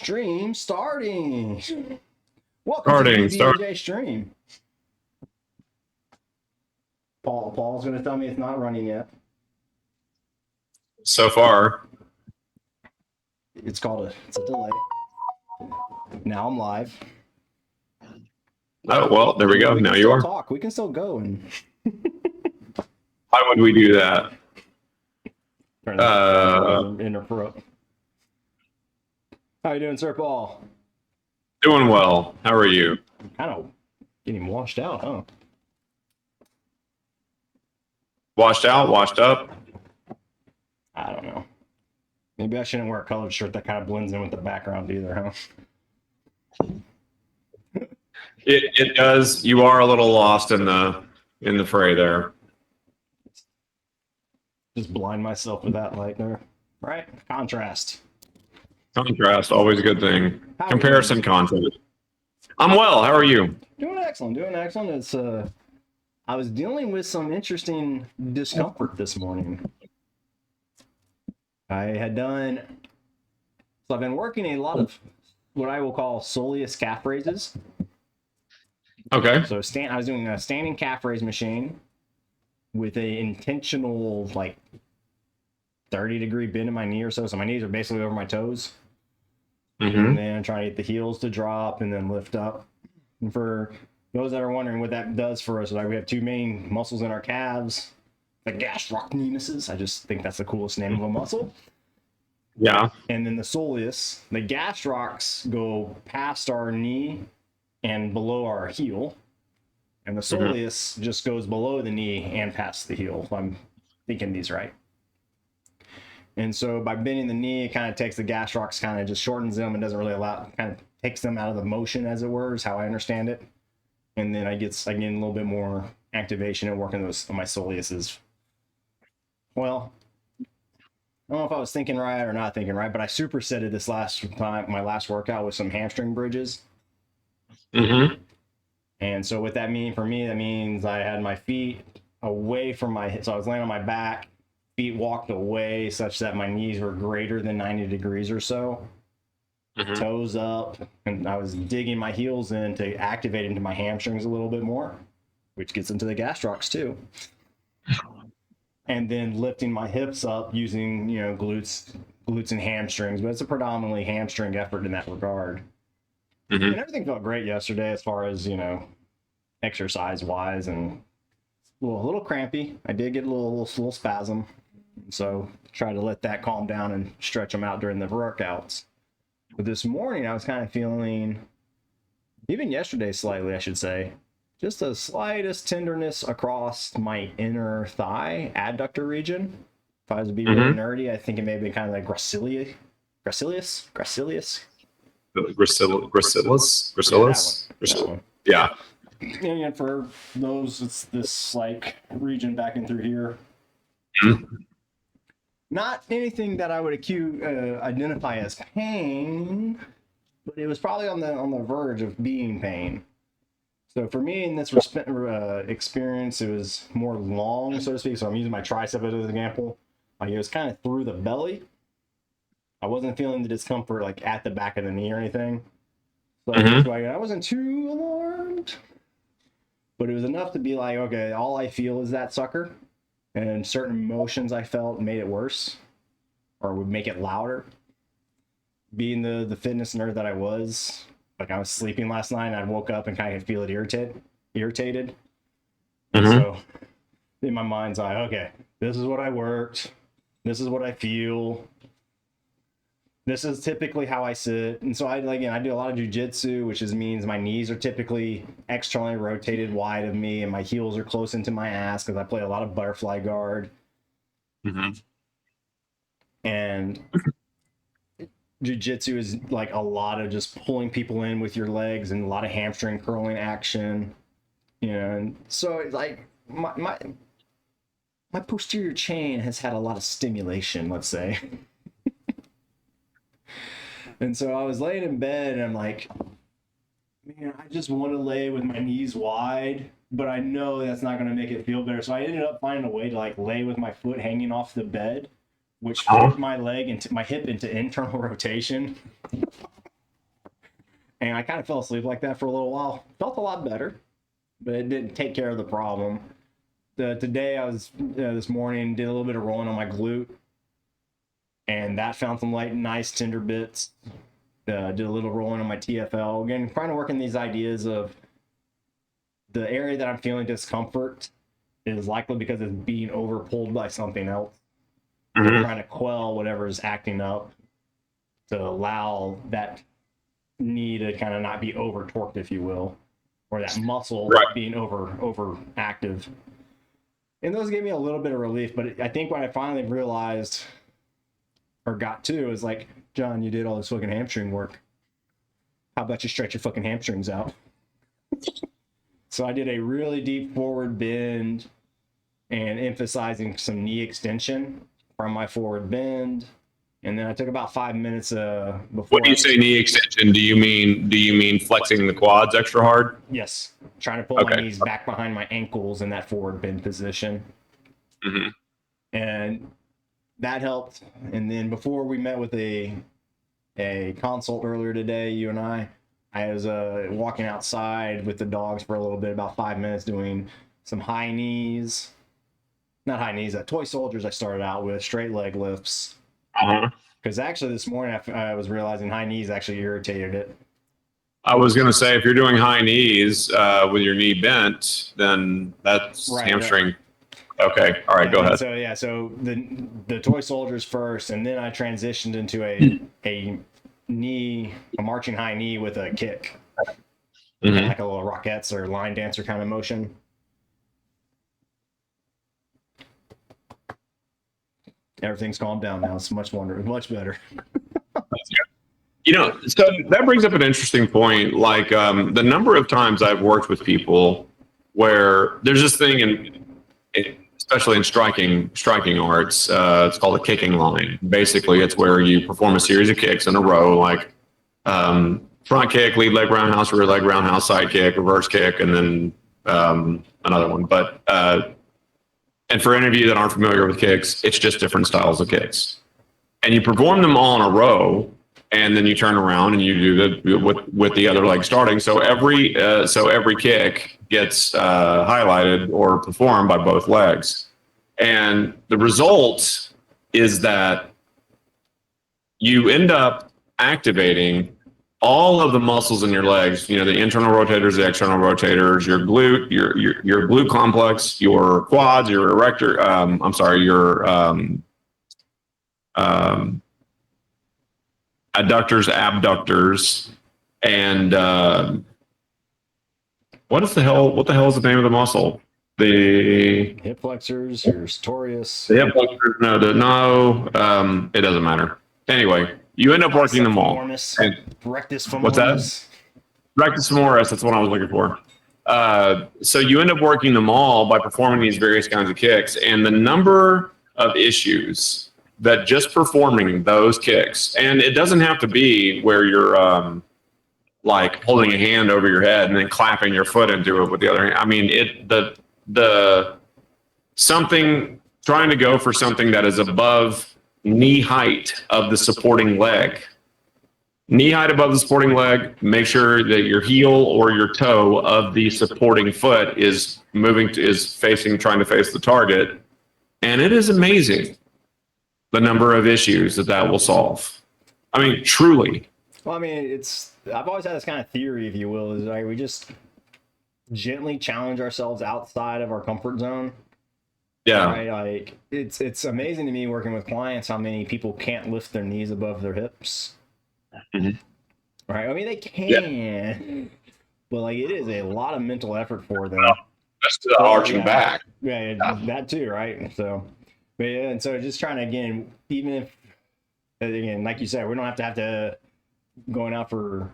Stream starting. Welcome to the PB&J stream. Paul's going to tell me it's not running yet. So far. It's a delay. Now I'm live. Oh, well, there we go. Now you are. Talk. We can still go. And why would we do that? Interrupt. How you doing, Sir Paul? Doing well. How are you? I'm kind of getting washed out, huh? Washed out? Washed up? I don't know. Maybe I shouldn't wear a colored shirt that kind of blends in with the background either, huh? It does. You are a little lost in the fray there. Just blind myself with that light there, right? Contrast. Contrast, always a good thing. Comparison content. I'm well. How are you? Doing excellent. It's I was dealing with some interesting discomfort this morning. I've been working a lot of what I will call soleus calf raises. Okay. So I was doing a standing calf raise machine with a intentional 30-degree bend in my knee or so. So my knees are basically over my toes. Mm-hmm. And then trying to get the heels to drop and then lift up. And for those that are wondering what that does for us, we have two main muscles in our calves, the gastrocnemiuses. I just think that's the coolest name of a muscle. Yeah. And then the soleus, the gastrocs go past our knee and below our heel. And the soleus just goes below the knee and past the heel, if I'm thinking these right. And so by bending the knee, it kind of takes the gastrocs, kind of just shortens them and doesn't really kind of takes them out of the motion, as it were, is how I understand it. And then I get a little bit more activation and working on my soleuses. Well, I don't know if I was thinking right or not thinking right, but I supersetted this my last workout with some hamstring bridges. Mm-hmm. And so what that means for me, that means I had my feet away from my hips. So I was laying on my back, feet walked away such that my knees were greater than 90 degrees or so. Mm-hmm. Toes up, and I was digging my heels in to activate into my hamstrings a little bit more, which gets into the gastrocs too. And then lifting my hips up using, glutes and hamstrings, but it's a predominantly hamstring effort in that regard. Mm-hmm. And everything felt great yesterday as far as, exercise wise, and a little crampy. I did get a little spasm. So try to let that calm down and stretch them out during the workouts. But this morning I was kind of feeling, even yesterday slightly, I should say, just the slightest tenderness across my inner thigh adductor region. If I was to be really nerdy, I think it may have been kind of like gracilis. Yeah. And for those, it's this region back in through here. Mm-hmm. Not anything that I would identify as pain, but it was probably on the verge of being pain. So for me, in this experience, it was more long, so to speak. So I'm using my tricep as an example. It was kind of through the belly. I wasn't feeling the discomfort at the back of the knee or anything. So I wasn't too alarmed, but it was enough to be like, okay, all I feel is that sucker. And certain motions I felt made it worse or would make it louder. Being the fitness nerd that I was sleeping last night and I woke up and kind of feel it irritated. Mm-hmm. So in my mind's eye, okay, this is what I worked. This is what I feel. This is typically how I sit. And so I do a lot of jujitsu, which means my knees are typically externally rotated wide of me and my heels are close into my ass because I play a lot of butterfly guard. Mm-hmm. And jujitsu is a lot of just pulling people in with your legs and a lot of hamstring curling action. And so my posterior chain has had a lot of stimulation, let's say. And so I was laying in bed and I'm like, man, I just want to lay with my knees wide, but I know that's not going to make it feel better. So I ended up finding a way to lay with my foot hanging off the bed, which put my hip into internal rotation. And I kind of fell asleep like that for a little while. Felt a lot better, but it didn't take care of the problem. Today I was this morning did a little bit of rolling on my glute, and that found some light, nice tender bits. Did a little rolling on my TFL. Again, trying to work in these ideas of the area that I'm feeling discomfort is likely because it's being overpulled by something else. Mhm. Trying to quell whatever is acting up to allow that knee to kind of not be over torqued, if you will, or that muscle Right. being over active. And those gave me a little bit of relief, but I think what I finally realized or got to is like, John, you did all this fucking hamstring work. How about you stretch your fucking hamstrings out? So I did a really deep forward bend and emphasizing some knee extension from my forward bend. And then I took about 5 minutes before. When you say knee extension, do you mean flexing the quads extra hard? Yes, trying to pull my knees back behind my ankles in that forward bend position. Mm-hmm. And that helped. And then before we met with a consult earlier today, you and I was walking outside with the dogs for a little bit, about 5 minutes, doing some high knees. Not high knees, toy soldiers I started out with, straight leg lifts. Because actually this morning I was realizing high knees actually irritated it. I was going to say, if you're doing high knees with your knee bent, then that's hamstring. Right. Okay. All right. Go ahead. So the toy soldiers first, and then I transitioned into a marching high knee with a kick. Mm-hmm. Like a little Rockettes or line dancer kind of motion. Everything's calmed down now. It's much better. You know, so that brings up an interesting point. Like the number of times I've worked with people where there's this thing, especially in striking arts, it's called a kicking line. Basically, it's where you perform a series of kicks in a row, like front kick, lead leg roundhouse, rear leg roundhouse, side kick, reverse kick, and then another one. But and for any of you that aren't familiar with kicks, it's just different styles of kicks. And you perform them all in a row, and then you turn around and you do that with the other leg starting. So every kick gets highlighted or performed by both legs. And the result is that you end up activating all of the muscles in your legs, you know, the internal rotators, the external rotators, your glute, your glute complex, your quads, your erector, your adductors, abductors, and what the hell is the name of the muscle? The hip flexors, your sartorius. The hip flexors, it doesn't matter. Anyway, you end up working them all. Rectus femoris. What's that? Rectus femoris, that's what I was looking for. So you end up working them all by performing these various kinds of kicks, and the number of issues that just performing those kicks, and it doesn't have to be where you're like holding a hand over your head and then clapping your foot into it with the other hand. I mean, trying to go for something that is above knee height of the supporting leg. Knee height above the supporting leg, make sure that your heel or your toe of the supporting foot is trying to face the target. And it is amazing the number of issues that will solve. I mean, truly. Well, I mean, I've always had this kind of theory, if you will, is like we just gently challenge ourselves outside of our comfort zone. Yeah. Right? Like it's amazing to me working with clients how many people can't lift their knees above their hips. Mm-hmm. Right? I mean, they can, but like it is a lot of mental effort for them. That's the arching back. Yeah, that too, right? So, but yeah, and so just trying to, again, even if, again, like you said, we don't have to going out for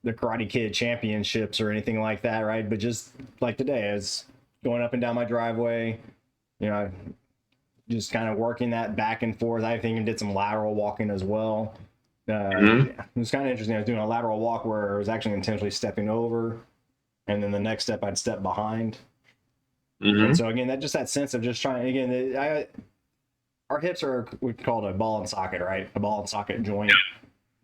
the Karate Kid championships or anything like that, right? But just like today, as going up and down my driveway, you know, just kind of working that back and forth. I think I did some lateral walking as well. It was kind of interesting. I was doing a lateral walk where I was actually intentionally stepping over, and then the next step I'd step behind. And so again, that sense of just trying, again, our hips are, we call it a ball and socket, right? A ball and socket joint.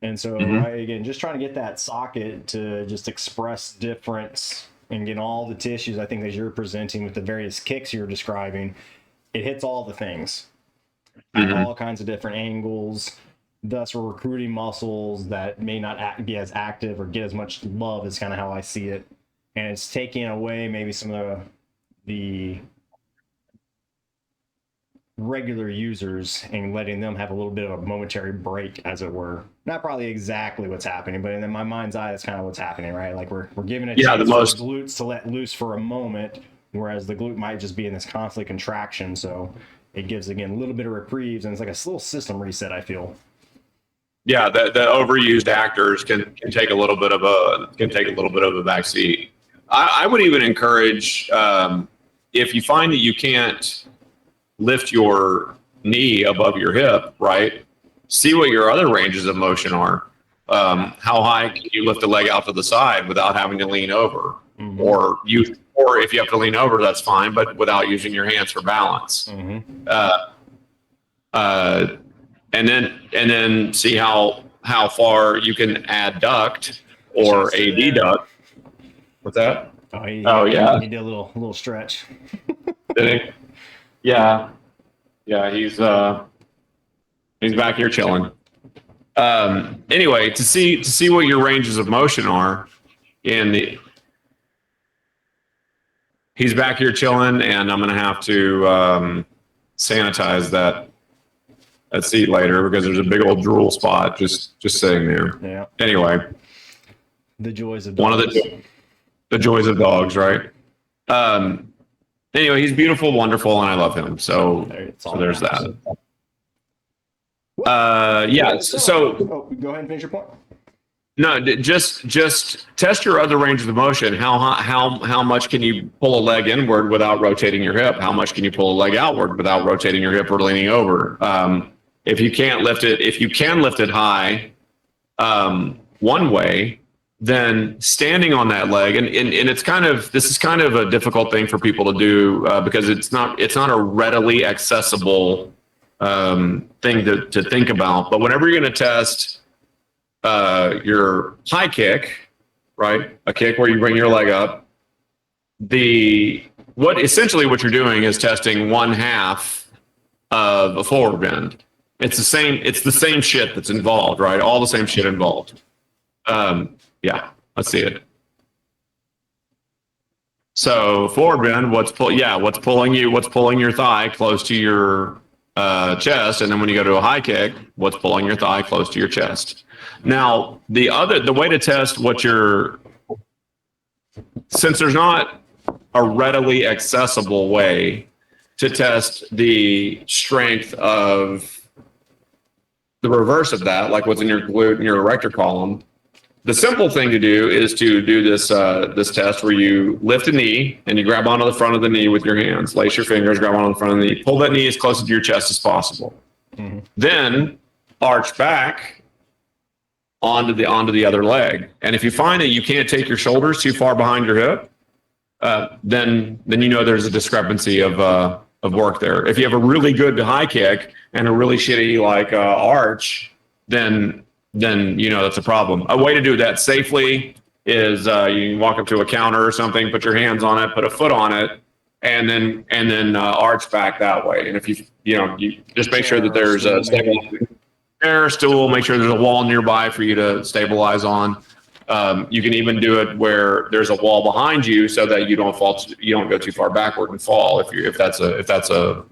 And so Mhm. again, just trying to get that socket to just express difference and get all the tissues, I think, as you're presenting with the various kicks you're describing, it hits all the things at Mhm. all kinds of different angles. Thus, we're recruiting muscles that may not be as active or get as much love, is kind of how I see it. And it's taking away maybe some of the regular users and letting them have a little bit of a momentary break, as it were. Not probably exactly what's happening, but in my mind's eye, that's kind of what's happening, right? Like we're giving a Yeah, the chance for the most. glutes to let loose for a moment, whereas the glute might just be in this constant contraction. So it gives, again, a little bit of reprieves, and it's like a little system reset, I feel. Yeah, the overused actors can take a little bit of a backseat. I would even encourage, if you find that you can't lift your knee above your hip, right? See what your other ranges of motion are. How high can you lift a leg out to the side without having to lean over? Mm-hmm. Or if you have to lean over, that's fine, but without using your hands for balance. Mm-hmm. Uh, and then see how far you can add duct or AD duct. What's that? Oh yeah, He did a little stretch. did he? Yeah, yeah. He's back here chilling. Anyway, to see what your ranges of motion are, and he's back here chilling, and I'm gonna have to sanitize that seat later because there's a big old drool spot just sitting there. Yeah. Anyway, The joys of one of dogs. the joys of dogs, right? Anyway, he's beautiful, wonderful, and I love him. So there's that. Yeah. So go ahead and finish your point. no, just test your other ranges of motion. How much can you pull a leg inward without rotating your hip? How much can you pull a leg outward without rotating your hip or leaning over? If you can't lift it, if you can lift it high, one way, then standing on that leg, and this is kind of a difficult thing for people to do because it's not a readily accessible thing to think about. But whenever you're going to test your high kick, right, a kick where you bring your leg up, essentially what you're doing is testing one half of a forward bend. It's the same shit that's involved, right? All the same shit involved. Yeah, let's see it. So forward bend, what's pulling your thigh close to your chest, and then when you go to a high kick, what's pulling your thigh close to your chest. Now, the way to test since there's not a readily accessible way to test the strength of the reverse of that, like what's in your glute and your erector column, the simple thing to do is to do this test where you lift a knee and you grab onto the front of the knee with your hands, lace your fingers, grab onto the front of the knee, pull that knee as close to your chest as possible. Mm-hmm. Then arch back onto the other leg. And if you find that you can't take your shoulders too far behind your hip, then you know there's a discrepancy of work there. If you have a really good high kick and a really shitty arch, then you know that's a problem. A way to do that safely is you walk up to a counter or something, put your hands on it, put a foot on it, and then arch back that way. And if you just make sure that there's a stabilizing chair, stool, make sure there's a wall nearby for you to stabilize on. You can even do it where there's a wall behind you so that you don't fall, you don't go too far backward and fall if that's a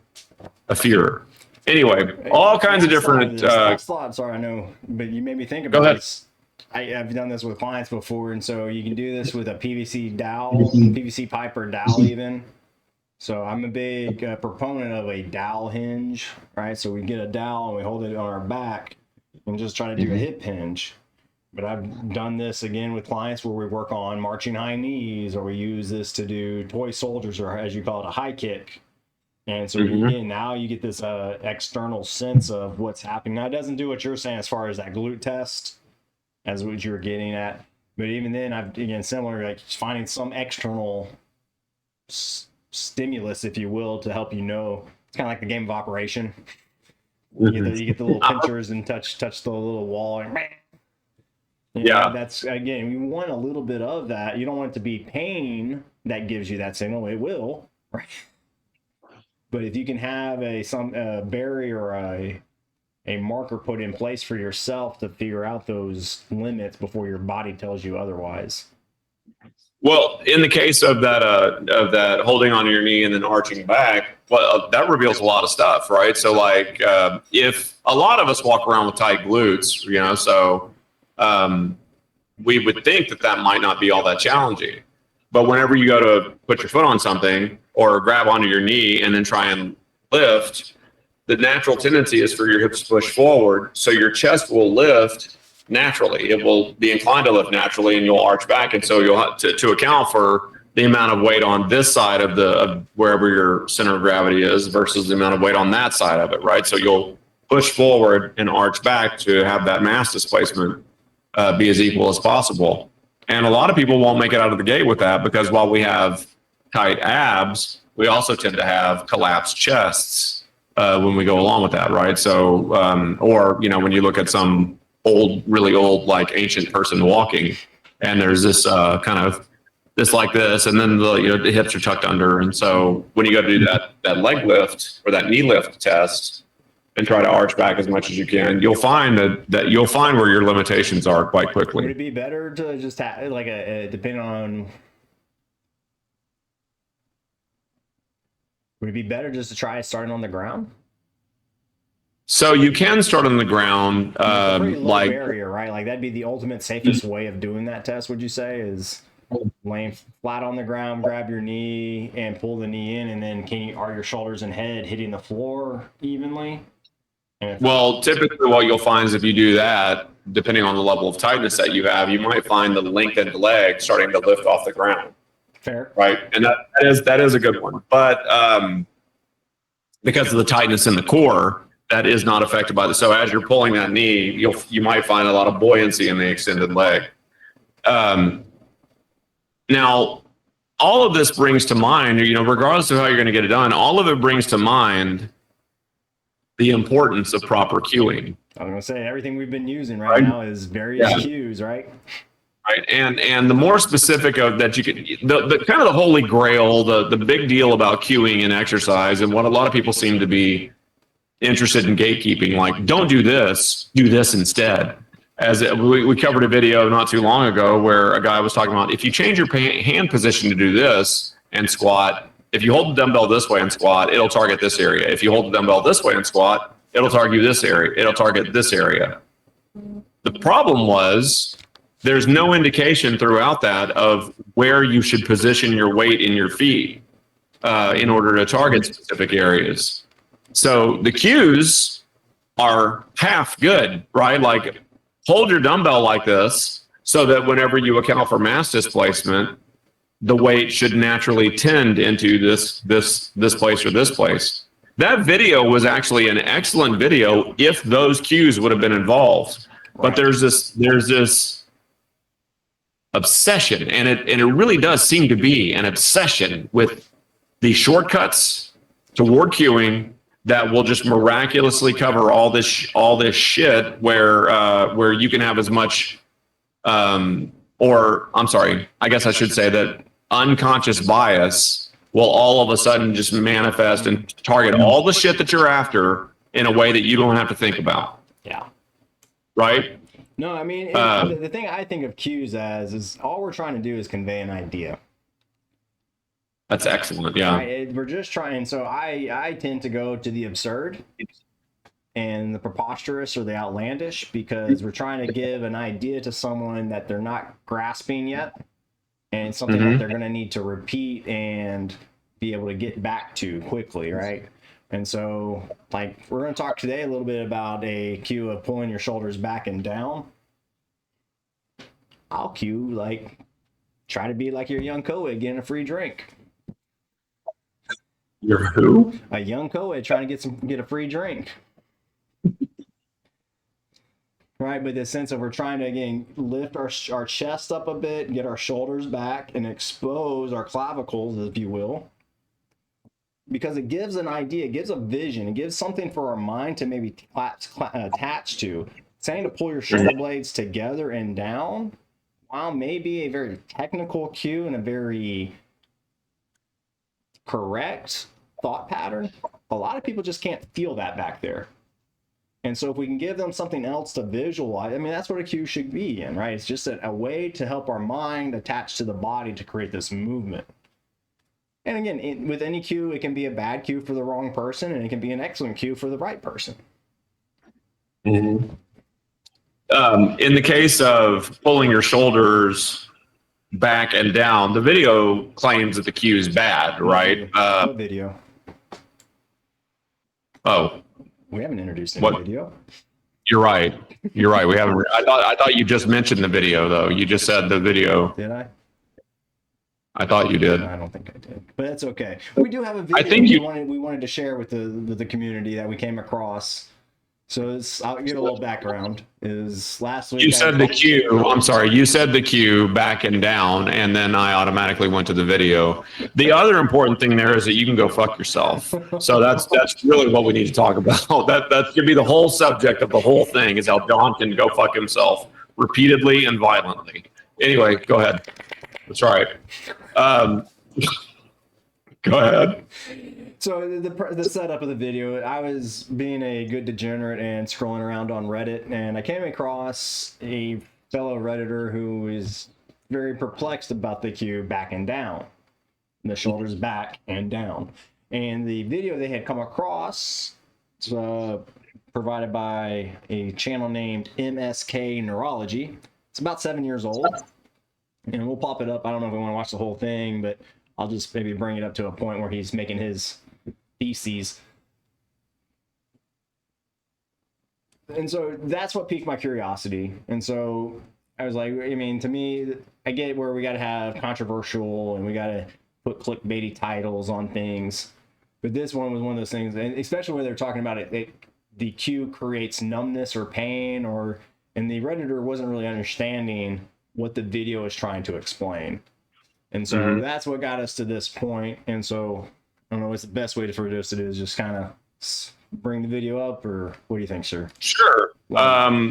fear. Anyway, all kinds of different. Sorry, I know, but you made me think about this. I've done this with clients before, and so you can do this with a PVC dowel, PVC pipe or dowel even. So I'm a big proponent of a dowel hinge, right? So we get a dowel and we hold it on our back and just try to do a hip hinge. But I've done this again with clients where we work on marching high knees, or we use this to do toy soldiers, or as you call it, a high kick. And so again, now you get this external sense of what's happening. Now it doesn't do what you're saying as far as that glute test, as what you were getting at. But even then, similar, like finding some external stimulus, if you will, to help you know. It's kind of like the game of Operation. You get the little pinchers and touch the little wall, and Yeah. That's, again, you want a little bit of that. You don't want it to be pain that gives you that signal. It will, right? But if you can have a barrier or a marker put in place for yourself to figure out those limits before your body tells you otherwise. Well, in the case of that holding onto your knee and then arching back, well, that reveals a lot of stuff, right? So, like, if a lot of us walk around with tight glutes, so we would think that might not be all that challenging. But whenever you go to put your foot on something or grab onto your knee and then try and lift, the natural tendency is for your hips to push forward, so your chest will lift naturally. It will be inclined to lift naturally, and you'll arch back. And so you'll have to account for the amount of weight on this side of wherever your center of gravity is versus the amount of weight on that side of it, right? So you'll push forward and arch back to have that mass displacement be as equal as possible. And a lot of people won't make it out of the gate with that, because while we have tight abs, we also tend to have collapsed chests when we go along with that, right? So, or when you look at some really old, like ancient person walking, and there's this kind of this like this, and then the hips are tucked under, and so when you go to do that leg lift or that knee lift test and try to arch back as much as you can, you'll find that you'll find where your limitations are quite quickly. Would it be better to just have like depending on? Would it be better just to try starting on the ground? So you can start on the ground, It's a pretty low barrier, right? Like that'd be the ultimate safest way of doing that test. Would you say is laying flat on the ground, grab your knee and pull the knee in, and then are your shoulders and head hitting the floor evenly? Well, typically what you'll find is if you do that, depending on the level of tightness that you have, you might find the lengthened leg starting to lift off the ground. Fair. Right. And that is a good one. But because of the tightness in the core, that is not affected by so as you're pulling that knee, you might find a lot of buoyancy in the extended leg. Now, all of this brings to mind, regardless of how you're going to get it done, all of it brings to mind the importance of proper cueing. I was going to say everything we've been using right now is various cues, right? Right. And the more specific of that you can, the kind of the holy grail, the big deal about cueing in exercise, and what a lot of people seem to be interested in gatekeeping, like, don't do this instead. As we covered a video not too long ago where a guy was talking about, if you change your hand position to do this and squat, if you hold the dumbbell this way and squat, it'll target this area. If you hold the dumbbell this way and squat, it'll target this area. It'll target this area. The problem was there's no indication throughout that of where you should position your weight in your feet in order to target specific areas. So the cues are half good, right? Like, hold your dumbbell like this so that whenever you account for mass displacement, the weight should naturally tend into this place or this place. That video was actually an excellent video if those cues would have been involved. But there's this obsession, and it really does seem to be an obsession with the shortcuts toward cueing that will just miraculously cover all this shit where you can have as much or I'm sorry, I guess I should say that unconscious bias will all of a sudden just manifest and target all the shit that you're after in a way that you don't have to think about. Yeah. Right? No, I mean, the thing I think of cues as is all we're trying to do is convey an idea. That's excellent. Yeah. Right? We're just trying. So I tend to go to the absurd and the preposterous or the outlandish, because we're trying to give an idea to someone that they're not grasping yet, and something that they're going to need to repeat and be able to get back to quickly, right? And so, like, we're going to talk today a little bit about a cue of pulling your shoulders back and down. I'll cue, like, try to be like your young co-ed getting a free drink. You're who? A young co-ed trying to get a free drink. Right, but the sense of we're trying to, again, lift our chest up a bit, get our shoulders back, and expose our clavicles, if you will. Because it gives an idea, it gives a vision, it gives something for our mind to maybe attach to. saying to pull your shoulder blades together and down, while maybe a very technical cue and a very correct thought pattern, a lot of people just can't feel that back there. And so if we can give them something else to visualize, I mean, that's what a cue should be in, right? It's just a way to help our mind attach to the body to create this movement. And again, with any cue, it can be a bad cue for the wrong person, and it can be an excellent cue for the right person. In the case of pulling your shoulders back and down, the video claims that the cue is bad, right? What video? Oh, we haven't introduced any video. You're right. You're right. We haven't. I thought you just mentioned the video, though. You just said the video. Did I? I thought you did. I don't think I did, but that's okay. We do have a video I think we wanted to share with the community that we came across. So I'll give a little background. Is last week you said the cue. I'm sorry. You said the cue back and down, and then I automatically went to the video. The other important thing there is that you can go fuck yourself. So that's really what we need to talk about. That should be the whole subject of the whole thing, is how John can go fuck himself repeatedly and violently. Anyway, go ahead. That's right. Go ahead. So the setup of the video, I was being a good degenerate and scrolling around on Reddit, and I came across a fellow Redditor who is very perplexed about the cue back and down, the shoulders back and down. And the video they had come across was provided by a channel named MSK Neurology. It's about 7 years old, and we'll pop it up. I don't know if we want to watch the whole thing, but I'll just maybe bring it up to a point where he's making his theses. And so that's what piqued my curiosity. And so I was like, I mean, to me, I get where we got to have controversial and we got to put clickbaity titles on things. But this one was one of those things, and especially when they're talking about the cue creates numbness or pain, and the Redditor wasn't really understanding what the video is trying to explain. And so that's what got us to this point. And so I don't know what's the best way for us to do is just kind of bring the video up, or what do you think, sir? Sure. Well,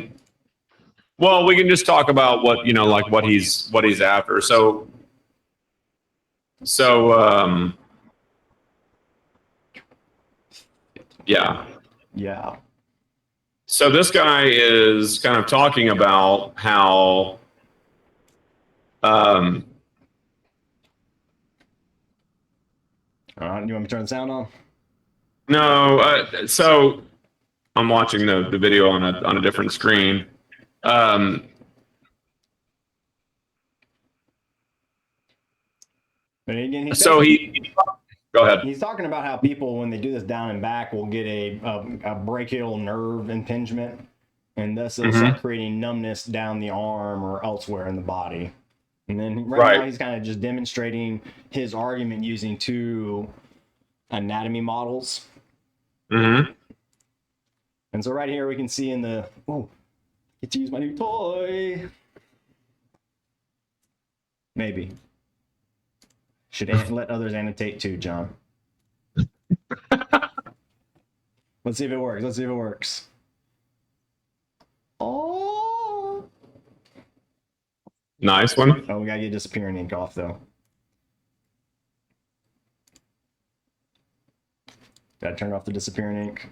we can just talk about what, like what he's after. So yeah. Yeah. So this guy is kind of talking about how you want me to turn the sound on? No, so I'm watching the video on a different screen. But again, so go ahead. He's talking about how people, when they do this down and back, will get a brachial nerve impingement, and thus it'll start creating numbness down the arm or elsewhere in the body. And then now he's kind of just demonstrating his argument using two anatomy models. And so right here we can see in the, get to use my new toy. Maybe. Should let others annotate too, John. Let's see if it works. Oh. Nice one. Oh, we gotta get disappearing ink off though. Gotta turn off the disappearing ink.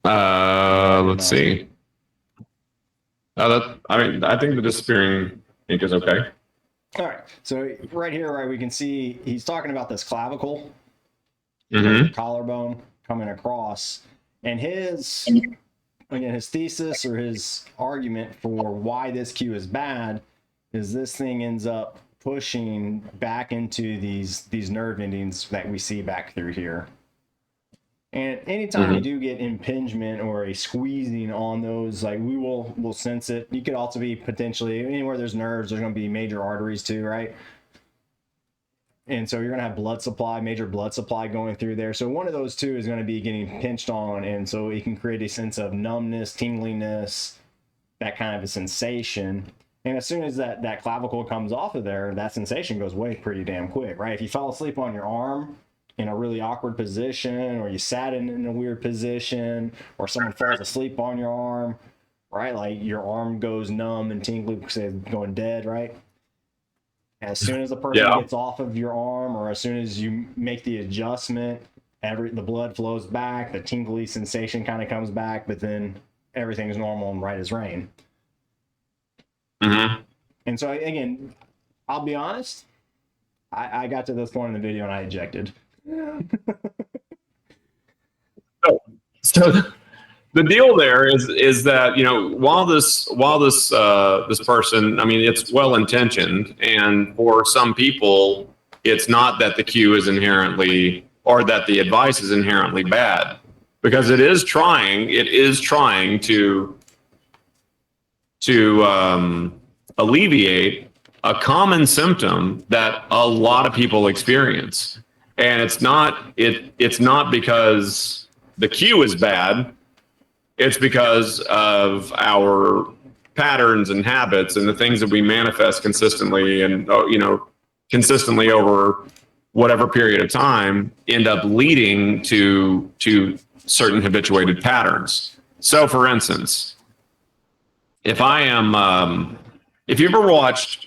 Let's see. I think the disappearing ink is okay. All right. So right here, we can see he's talking about this clavicle, collarbone coming across, and his thesis or his argument for why this cue is bad is this thing ends up pushing back into these nerve endings that we see back through here. And anytime you do get impingement or a squeezing on those, like we'll sense it. You could also be potentially anywhere there's nerves, there's going to be major arteries too, right? And so you're going to have major blood supply going through there. So one of those two is going to be getting pinched on, and so it can create a sense of numbness, tingliness, that kind of a sensation. And as soon as that clavicle comes off of there, that sensation goes away pretty damn quick, right? If you fall asleep on your arm, in a really awkward position, or you sat in a weird position, or someone falls asleep on your arm, right? Like your arm goes numb and tingly because it's going dead, right? As soon as the person Yeah. gets off of your arm, or as soon as you make the adjustment, the blood flows back, the tingly sensation kind of comes back, but then everything's normal and right as rain. Mm-hmm. And so again, I'll be honest, I got to this point in the video and I ejected. So the deal there is that, you know, while this this person, I mean, it's well intentioned, and for some people, it's not that the cue is inherently, or that the advice is inherently bad, because it is trying to alleviate a common symptom that a lot of people experience, and it's not because the cue is bad. It's because of our patterns and habits and the things that we manifest consistently, and consistently over whatever period of time, end up leading to certain habituated patterns. So, for instance, if I am, if you've ever watched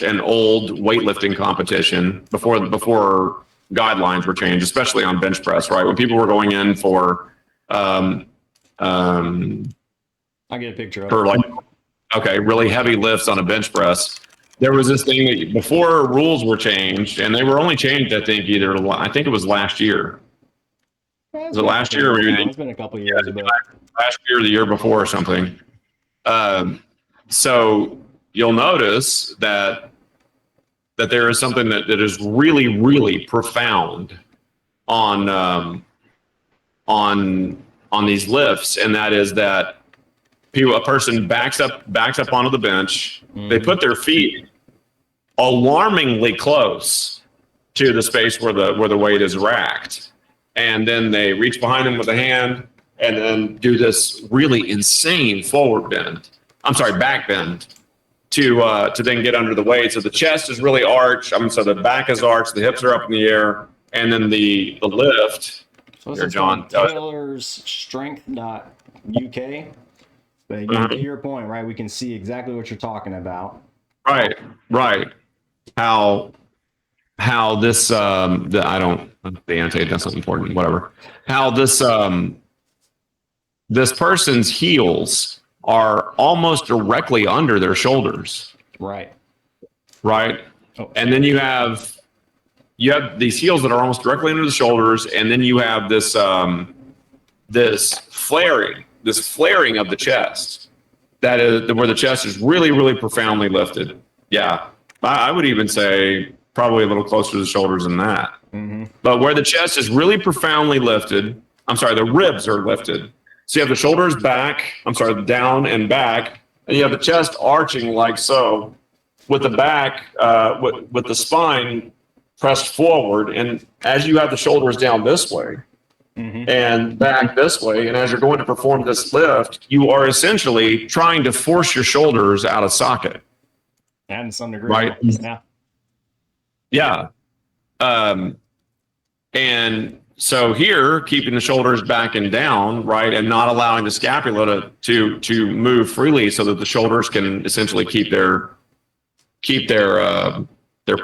an old weightlifting competition before guidelines were changed, especially on bench press, right? When people were going in for I get a picture of for it. like really heavy lifts on a bench press, there was this thing that before rules were changed, and they were only changed, I think it was last year. Was it last year? Or maybe it's been a couple years, but last year or the year before or something. So you'll notice that there is something that is really, really profound on these lifts, and that is that a person backs up onto the bench. They put their feet alarmingly close to the space where the weight is racked, and then they reach behind them with a hand and then do this really insane back bend to then get under the weight. So the chest is really arched. So the back is arched, the hips are up in the air, and then the lift. So this is John Taylor's strength.uk. But again, to your point, right? We can see exactly what you're talking about. Right. How this the annotate, that's not important. Whatever. How this this person's heels are almost directly under their shoulders. Right. Oh. And then you have these heels that are almost directly under the shoulders, and then you have this flaring of the chest, that is where the chest is really, really profoundly lifted. Yeah, I would even say probably a little closer to the shoulders than that. Mm-hmm. But where the chest is really profoundly lifted, the ribs are lifted. So you have the shoulders back, down and back, and you have the chest arching like so, with the back, with the spine pressed forward. And as you have the shoulders down this way, mm-hmm. and back this way, and as you're going to perform this lift, you are essentially trying to force your shoulders out of socket. And to some degree, right? Yeah. And so here, keeping the shoulders back and down, right, and not allowing the scapula to move freely, so that the shoulders can essentially keep their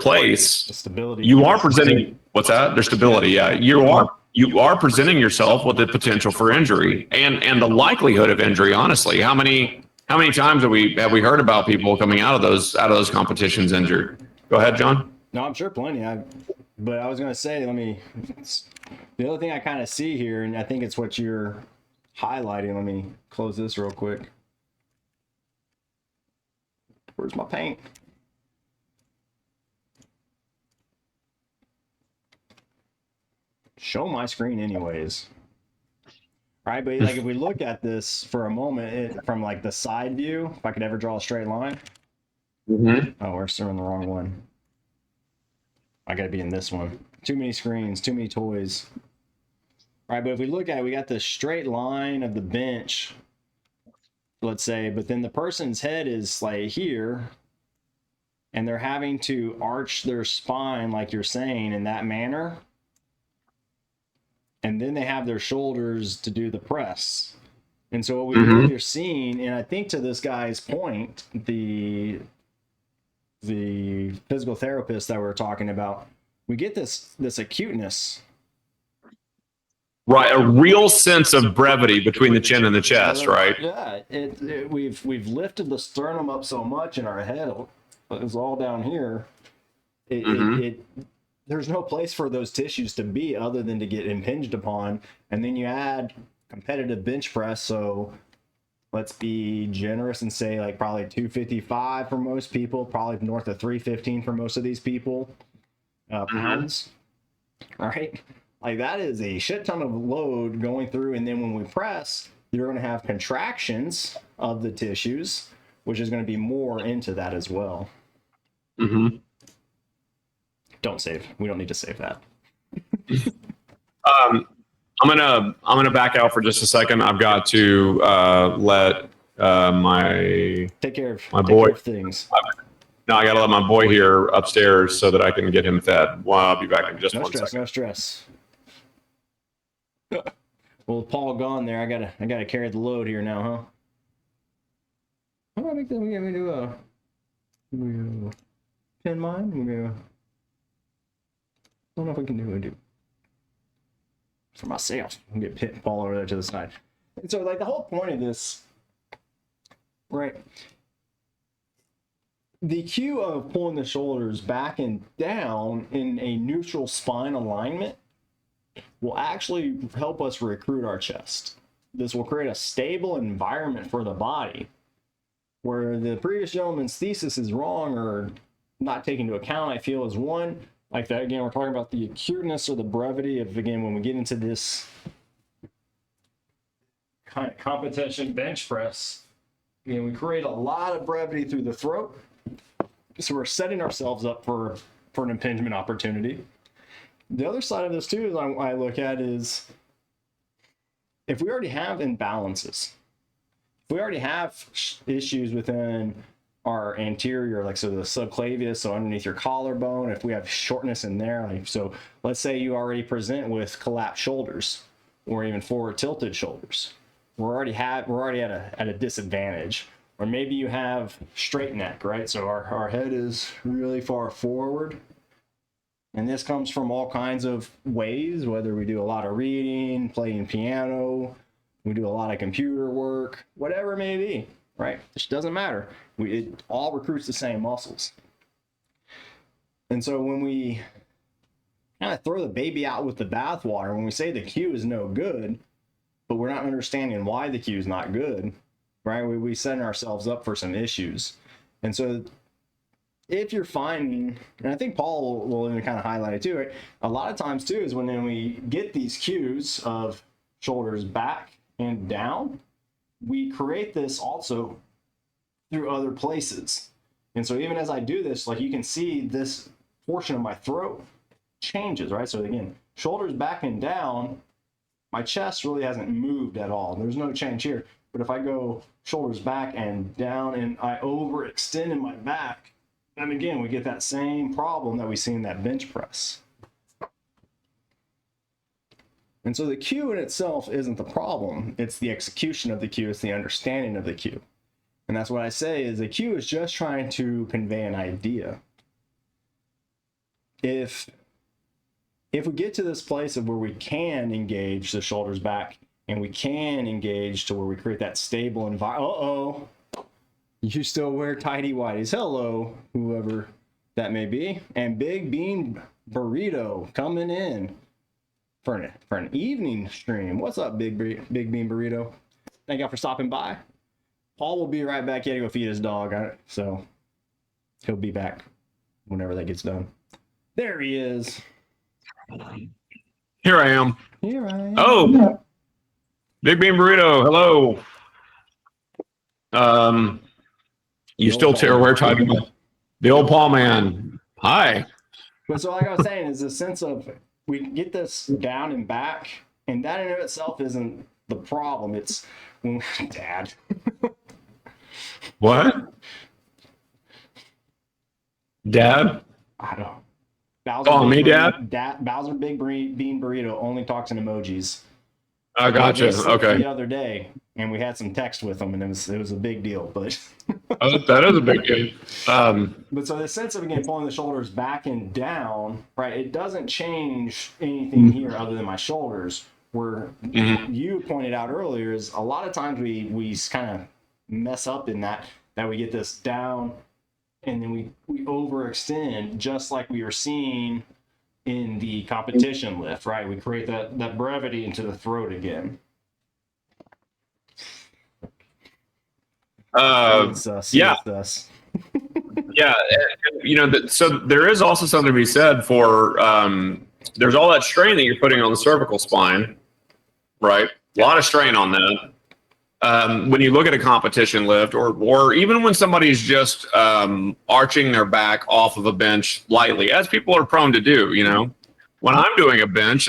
place. The stability. You are presenting their stability. Yeah, you are presenting yourself with the potential for injury and the likelihood of injury. Honestly, how many times have we heard about people coming out of those competitions injured? Go ahead, John. No, I'm sure plenty. But I was going to say, the other thing I kind of see here, and I think it's what you're highlighting. Let me close this real quick. Where's my paint? Show my screen anyways. Right, but like if we look at this for a moment from like the side view, if I could ever draw a straight line. Mm-hmm. Oh, we're still in the wrong one. I gotta be in this one. Too many screens, too many toys. All right, but if we look at it, we got the straight line of the bench, let's say, but then the person's head is like here, and they're having to arch their spine, like you're saying, in that manner. And then they have their shoulders to do the press. And so what we really are seeing, and I think to this guy's point, the physical therapist that we're talking about, we get this acuteness. Right, a real sense of brevity between the chin and the chest, right? Yeah, we've lifted the sternum up so much in our head, it's all down here. There's no place for those tissues to be other than to get impinged upon. And then you add competitive bench press, so let's be generous and say like probably 255 for most people, probably north of 315 for most of these people, pounds. All right. Like that is a shit ton of load going through. And then when we press, you're going to have contractions of the tissues, which is going to be more into that as well. Don't save. We don't need to save that. I'm gonna back out for just a second. I've got to let my take care of things. No, I gotta let my boy here upstairs so that I can get him fed. Well, I'll be back in just 1 second. No stress. Well, with Paul gone there, I gotta carry the load here now, huh? How do I make that? We do a pin mine. I don't know if we can do for myself. I'm gonna get Paul over there to the side. And so, like the whole point of this, right? The cue of pulling the shoulders back and down in a neutral spine alignment will actually help us recruit our chest. This will create a stable environment for the body, where the previous gentleman's thesis is wrong or not taken into account, I feel, is one. Like that, again, we're talking about the acuteness or the brevity of, again, when we get into this kind of competition bench press, we create a lot of brevity through the throat. So we're setting ourselves up for an impingement opportunity. The other side of this too, is I look at is if we already have imbalances, if we already have issues within our anterior, like so the subclavius, so underneath your collarbone, if we have shortness in there, like so let's say you already present with collapsed shoulders or even forward tilted shoulders, we're already at a disadvantage. Or maybe you have straight neck, right? So our head is really far forward. And this comes from all kinds of ways, whether we do a lot of reading, playing piano, we do a lot of computer work, whatever it may be, right? It doesn't matter. It all recruits the same muscles. And so when we kind of throw the baby out with the bathwater, when we say the cue is no good, but we're not understanding why the cue is not good, right? We set ourselves up for some issues. And so if you're finding, and I think Paul will even kind of highlight it too, right? A lot of times too is when we get these cues of shoulders back and down, we create this also through other places. And so even as I do this, like you can see this portion of my throat changes, right? So again, shoulders back and down, my chest really hasn't moved at all. There's no change here. But if I go shoulders back and down and I overextend in my back, and again, we get that same problem that we see in that bench press. And so the cue in itself isn't the problem. It's the execution of the cue. It's the understanding of the cue. And that's what I say is the cue is just trying to convey an idea. If we get to this place of where we can engage the shoulders back and we can engage to where we create that stable environment. You still wear tighty whities. Hello, whoever that may be. And Big Bean Burrito coming in for an evening stream. What's up, Big Bean Burrito? Thank y'all for stopping by. Paul will be right back. He had to go feed his dog, so he'll be back whenever that gets done. There he is. Here I am. Oh, Big Bean Burrito. Hello. You still wear tight. The old Paul man. Hi. But so like I was saying is the sense of we get this down and back, and that in of itself isn't the problem. It's when Dad. What? Dad? I don't. Bowser Call me Dad? Bowser Big Bean Burrito only talks in emojis. I gotcha. They slipped Okay. the other day, and we had some text with them, and it was a big deal. But Oh, that is a big deal. but so the sense of, again, pulling the shoulders back and down, right? It doesn't change anything here other than my shoulders. Where you pointed out earlier is a lot of times we kind of mess up in that we get this down, and then we overextend, just like we were seeing in the competition lift, right? We create that brevity into the throat again. Yeah. Yeah. You know, so there is also something to be said for, there's all that strain that you're putting on the cervical spine, right? A lot of strain on that. When you look at a competition lift, or even when somebody's just arching their back off of a bench lightly, as people are prone to do, you know, when I'm doing a bench,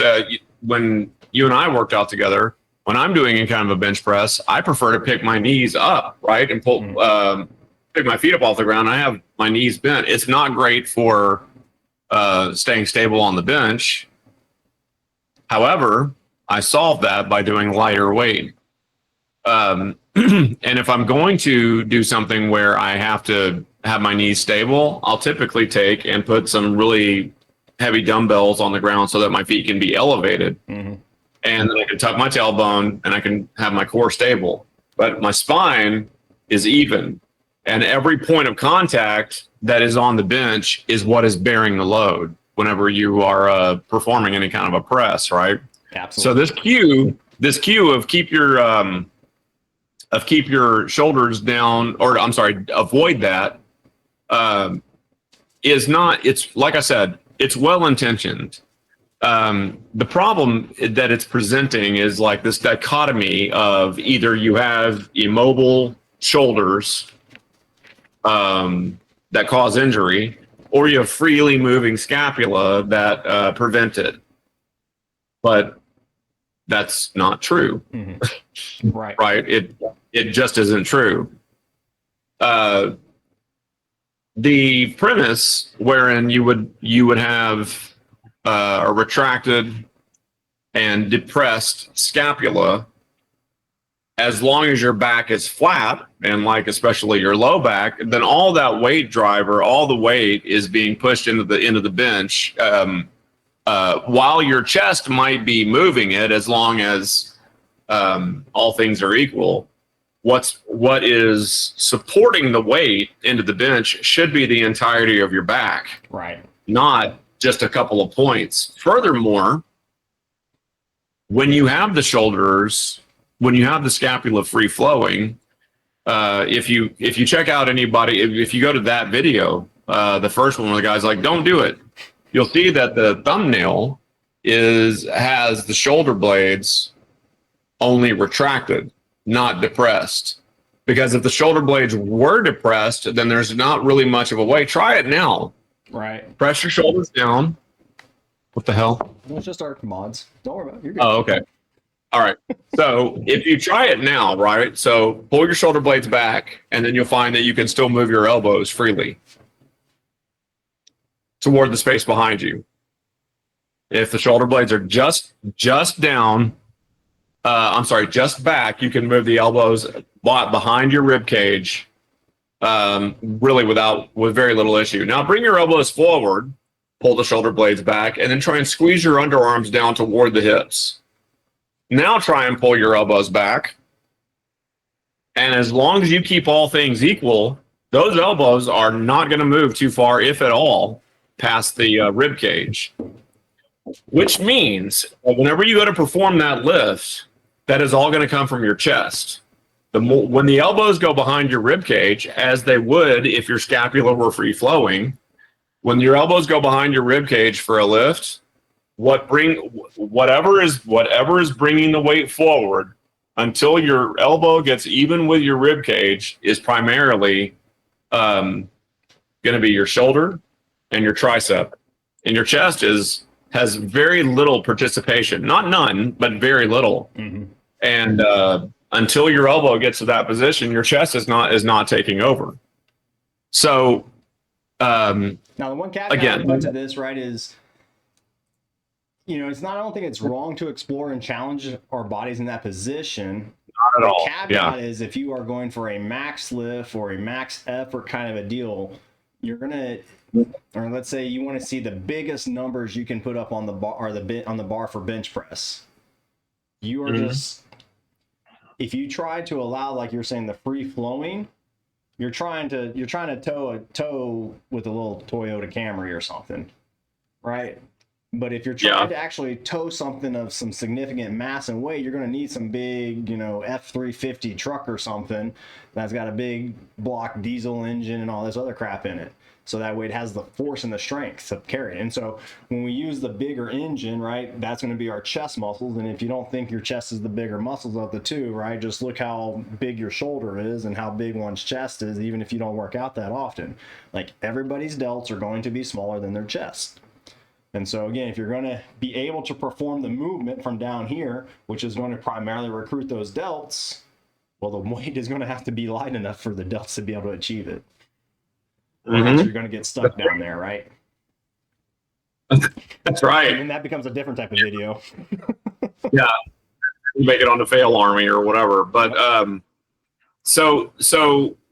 when you and I worked out together, when I'm doing any kind of a bench press, I prefer to pick my knees up, right, and pull, pick my feet up off the ground. I have my knees bent. It's not great for staying stable on the bench. However, I solved that by doing lighter weight. And if I'm going to do something where I have to have my knees stable, I'll typically take and put some really heavy dumbbells on the ground so that my feet can be elevated. And then I can tuck my tailbone and I can have my core stable. But my spine is even. And every point of contact that is on the bench is what is bearing the load whenever you are performing any kind of a press, right? Absolutely. So this cue of keep your shoulders down, or I'm sorry, avoid that, is not, it's like I said, it's well-intentioned. The problem that it's presenting is like this dichotomy of either you have immobile shoulders that cause injury, or you have freely moving scapula that prevent it. But that's not true. Right. Right? It just isn't true. The premise wherein you would have a retracted and depressed scapula, as long as your back is flat, and like especially your low back, then all that weight driver, all the weight is being pushed into the bench, while your chest might be moving it, as long as all things are equal. What is supporting the weight into the bench should be the entirety of your back, Right. not just a couple of points. Furthermore, when you have the shoulders, when you have the scapula free flowing, if you check out anybody, if you go to that video, the first one where the guy's like, "Don't do it," you'll see that the thumbnail has the shoulder blades only retracted, not depressed. Because if the shoulder blades were depressed, then there's not really much of a way. Try it now. Right. Press your shoulders down. What the hell? It's just our mods. Don't worry about it. You're good. Oh, okay. All right. So if you try it now, right? So pull your shoulder blades back, and then you'll find that you can still move your elbows freely toward the space behind you. If the shoulder blades are just down, just back, you can move the elbows behind your rib cage, really with very little issue. Now bring your elbows forward, pull the shoulder blades back, and then try and squeeze your underarms down toward the hips. Now try and pull your elbows back. And as long as you keep all things equal, those elbows are not going to move too far, if at all, past the rib cage. Which means whenever you go to perform that lift, that is all going to come from your chest. When the elbows go behind your rib cage, as they would if your scapula were free flowing, when your elbows go behind your rib cage for a lift, whatever is bringing the weight forward until your elbow gets even with your rib cage is primarily going to be your shoulder and your tricep, and your chest has very little participation, not none, but very little. And until your elbow gets to that position, your chest is not taking over. So Now, the one caveat Again, I would put to this, right, is, it's not, I don't think it's wrong to explore and challenge our bodies in that position. not at The all. caveat is if you are going for a max lift or a max effort kind of a deal, you're gonna, or let's say you want to see the biggest numbers you can put up on the bar or the bit on the bar for bench press. You are just, if you try to allow, like you're saying, the free flowing, you're trying to tow with a little Toyota Camry or something, right? But if you're trying to actually tow something of some significant mass and weight, you're going to need some big, F-350 truck or something that's got a big block diesel engine and all this other crap in it. So that way it has the force and the strength to carry it. And so when we use the bigger engine, right, that's going to be our chest muscles. And if you don't think your chest is the bigger muscles of the two, right, just look how big your shoulder is and how big one's chest is, even if you don't work out that often. Like, everybody's delts are going to be smaller than their chest. And so again, if you're going to be able to perform the movement from down here, which is going to primarily recruit those delts, well, the weight is going to have to be light enough for the delts to be able to achieve it. Or else you're going to get stuck down there, right? That's right. And then that becomes a different type of video. Yeah, you make it on the fail army or whatever. But so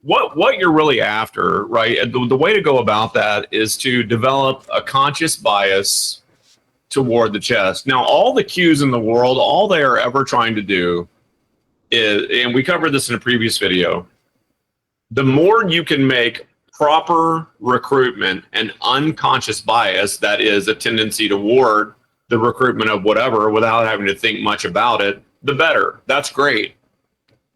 what you're really after, right? The way to go about that is to develop a conscious bias toward the chest. Now, all the cues in the world, all they are ever trying to do is, and we covered this in a previous video, the more you can make proper recruitment and unconscious bias, that is a tendency toward the recruitment of whatever without having to think much about it, the better. That's great.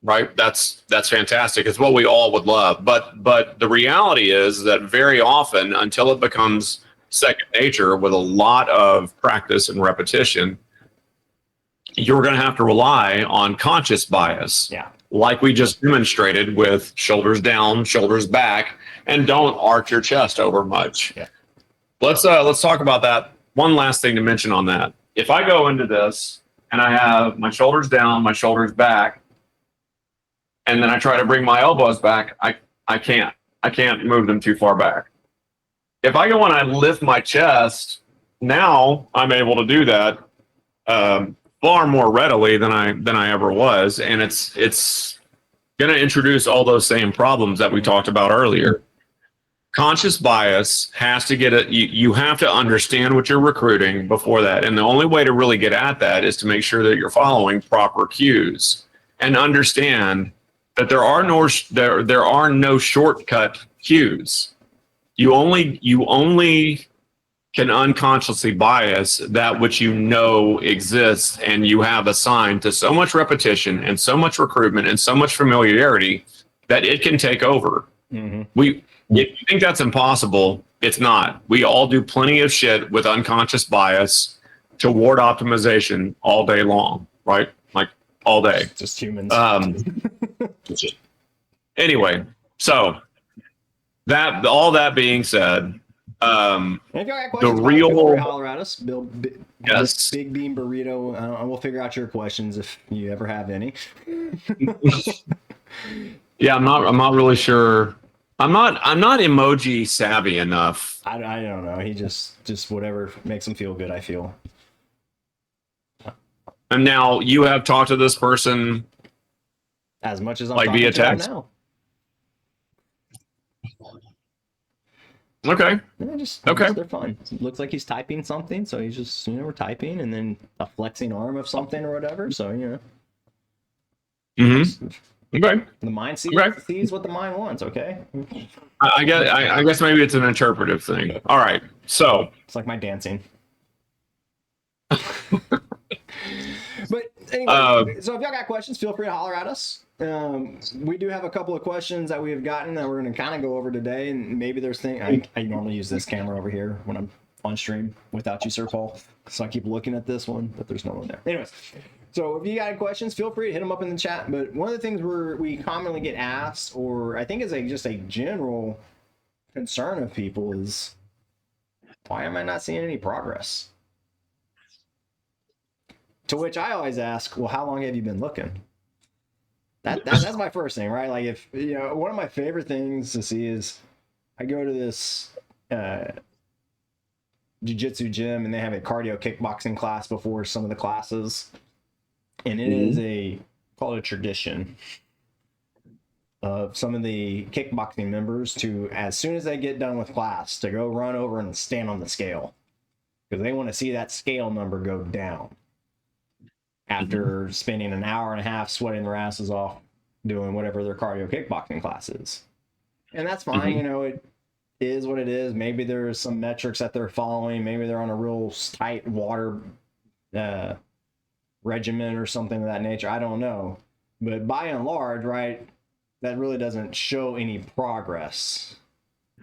Right? That's fantastic. It's what we all would love. But the reality is that very often, until it becomes second nature with a lot of practice and repetition, you're going to have to rely on conscious bias. Yeah. Like we just demonstrated with shoulders down, shoulders back, and don't arch your chest over much. Yeah. Let's talk about that. One last thing to mention on that. If I go into this and I have my shoulders down, my shoulders back, and then I try to bring my elbows back, I can't move them too far back. If I go and I lift my chest, now I'm able to do that far more readily than I ever was, and it's going to introduce all those same problems that we talked about earlier. Conscious bias has to get it. You have to understand what you're recruiting before that, and the only way to really get at that is to make sure that you're following proper cues and understand that there are no shortcut cues. You only can unconsciously bias that which you know exists and you have assigned to so much repetition and so much recruitment and so much familiarity that it can take over. If you think that's impossible, it's not. We all do plenty of shit with unconscious bias toward optimization all day long, right? Like all day. Just humans. Anyway, so that all that being said, and if y'all got the questions, real feel free to holler at us. Yes. Big Bean Burrito. We'll figure out your questions if you ever have any. Yeah, I'm not really sure. I'm not emoji savvy enough. I don't know. He just whatever makes him feel good, I feel. And now you have talked to this person as much as I'm like talking via to him text. now. Okay. Yeah, okay. They're fun. It looks like he's typing something, so he's just we're typing, and then a flexing arm of something or whatever. So Okay. The mind sees what the mind wants. Okay. I guess maybe it's an interpretive thing. All right. So it's like my dancing. But anyway, so if y'all got questions, feel free to holler at us. We do have a couple of questions that we have gotten that we're going to kind of go over today, and maybe there's things I normally use this camera over here when I'm on stream without you, Sir Paul. So I keep looking at this one, but there's no one there. Anyways, so if you got any questions, feel free to hit them up in the chat. But one of the things we commonly get asked, or I think is just a general concern of people, is why am I not seeing any progress? To which I always ask, well, how long have you been looking? That's my first thing, right? Like, if one of my favorite things to see is I go to this jiu-jitsu gym, and they have a cardio kickboxing class before some of the classes, and it is a call it a tradition of some of the kickboxing members to, as soon as they get done with class, to go run over and stand on the scale, because they want to see that scale number go down after spending an hour and a half sweating their asses off doing whatever their cardio kickboxing class is. And that's fine, you know, it is what it is. Maybe there's some metrics that they're following. Maybe they're on a real tight water regimen or something of that nature. I don't know. But by and large, right, that really doesn't show any progress.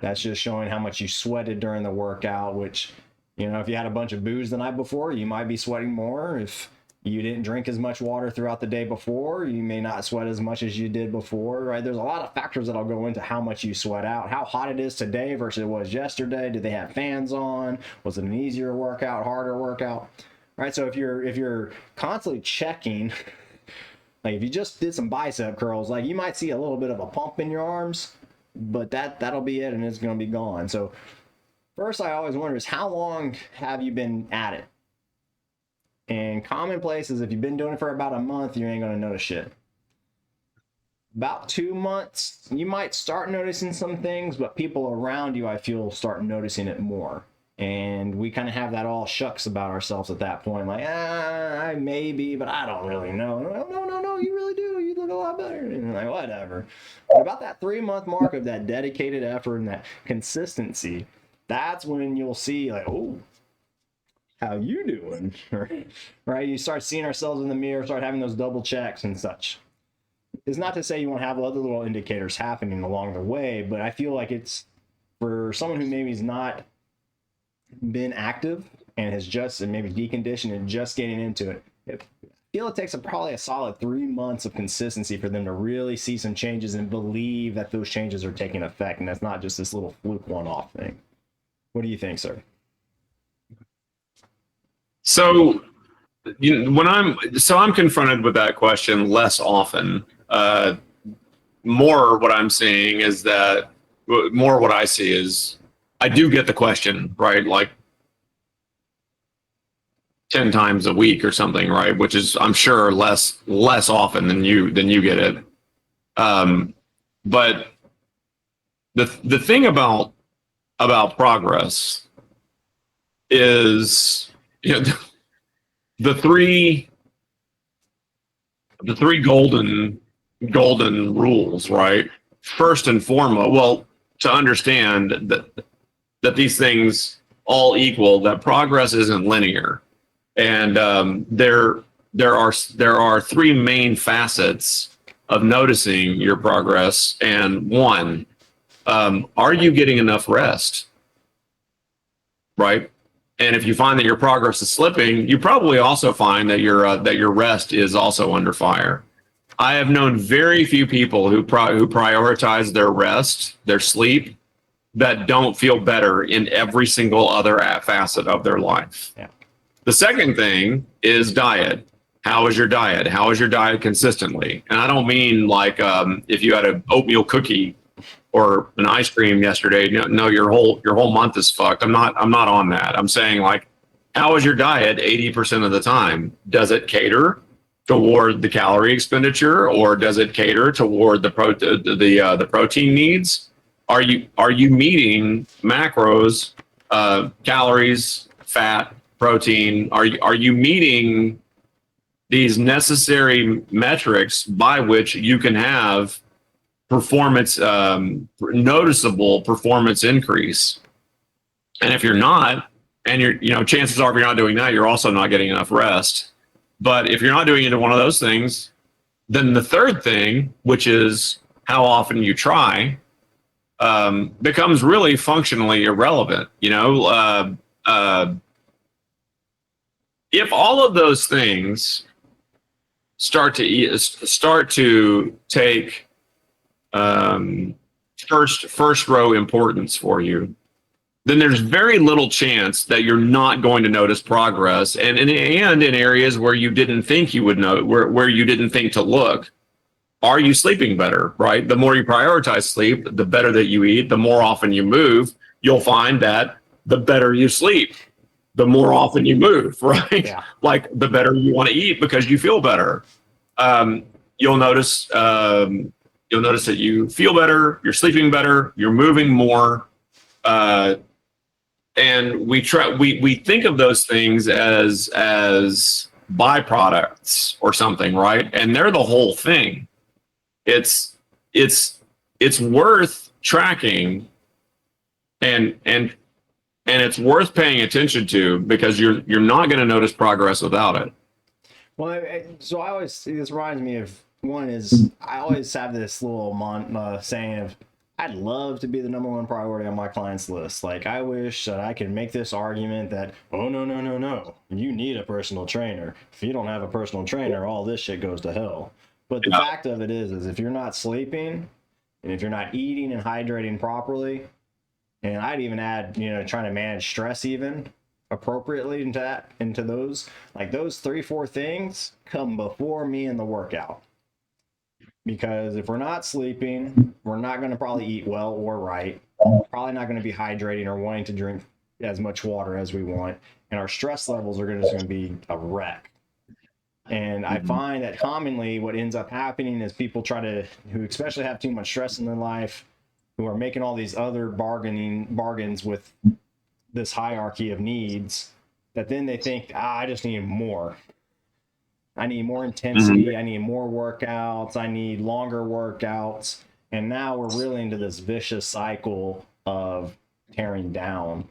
That's just showing how much you sweated during the workout, which, you know, if you had a bunch of booze the night before, you might be sweating more. If you didn't drink as much water throughout the day before, you may not sweat as much as you did before, right? There's a lot of factors that'll go into how much you sweat out, how hot it is today versus it was yesterday. Did they have fans on? Was it an easier workout, harder workout? Right? So if you're constantly checking, like if you just did some bicep curls, like you might see a little bit of a pump in your arms, but that'll be it, and it's going to be gone. So first, I always wonder is how long have you been at it? And commonplace is if you've been doing it for about a month, you ain't going to notice shit. About 2 months, you might start noticing some things, but people around you, I feel, start noticing it more. And we kind of have that all shucks about ourselves at that point. Like, I maybe, but I don't really know. No, you really do. You look a lot better. And like, whatever. But about that 3-month mark of that dedicated effort and that consistency, that's when you'll see, like, oh, how you doing? Right? You start seeing ourselves in the mirror, start having those double checks and such. It's not to say you won't have other little indicators happening along the way, but I feel like it's for someone who maybe has not been active and has just and maybe deconditioned and just getting into it. I feel it takes probably a solid 3 months of consistency for them to really see some changes and believe that those changes are taking effect, and that's not just this little fluke one-off thing. What do you think, sir? So, I'm confronted with that question less often. More what I'm seeing is that what I see is I do get the question, right? Like 10 times a week or something, right? Which is, I'm sure, less often than you get it. But the thing about progress is, you know, the three golden rules, right? First and foremost, well, to understand that these things all equal, that progress isn't linear, and there are three main facets of noticing your progress. And one, are you getting enough rest? Right? And if you find that your progress is slipping, you probably also find that your rest is also under fire. I have known very few people who prioritize their rest, their sleep, that don't feel better in every single other facet of their life. Yeah. The second thing is diet. How is your diet? How is your diet consistently? And I don't mean like if you had an oatmeal cookie or an ice cream yesterday, no, your whole month is fucked. I'm not on that. I'm saying, like, how is your diet 80% of the time? Does it cater toward the calorie expenditure, or does it cater toward the protein needs? Are you meeting macros, calories, fat, protein? Are you meeting these necessary metrics by which you can have performance, noticeable performance increase? And if you're not, and chances are, if you're not doing that, you're also not getting enough rest. But if you're not doing either one of those things, then the third thing, which is how often you try, becomes really functionally irrelevant. If all of those things start to take first row importance for you, then there's very little chance that you're not going to notice progress, and in areas where you didn't think you would know, where you didn't think to look, are you sleeping better, right? The more you prioritize sleep, the better that you eat, the more often you move, you'll find that the better you sleep, the more often you move, right? Yeah. Like the better you want to eat because you feel better. Um, you'll notice that you feel better, you're sleeping better, you're moving more. And we think of those things as byproducts or something, right? And they're the whole thing. It's it's it's worth tracking and it's worth paying attention to because you're not going to notice progress without it. Well, so I always, this reminds me of one is I always have this little saying of, I'd love to be the number one priority on my clients list. Like, I wish that I could make this argument that, oh, no, no, no, no, you need a personal trainer. If you don't have a personal trainer, all this shit goes to hell. But the fact of it is if you're not sleeping and if you're not eating and hydrating properly, and I'd even add, trying to manage stress even appropriately into those, like those 3-4 things come before me in the workout. Because if we're not sleeping, we're not going to probably eat well or right. Probably not going to be hydrating or wanting to drink as much water as we want, and our stress levels are just going to be a wreck. And I find that commonly what ends up happening is people who especially have too much stress in their life, who are making all these other bargains with this hierarchy of needs, that then they think, I just need more. I need more intensity. I need more workouts. I need longer workouts. And now we're really into this vicious cycle of tearing down.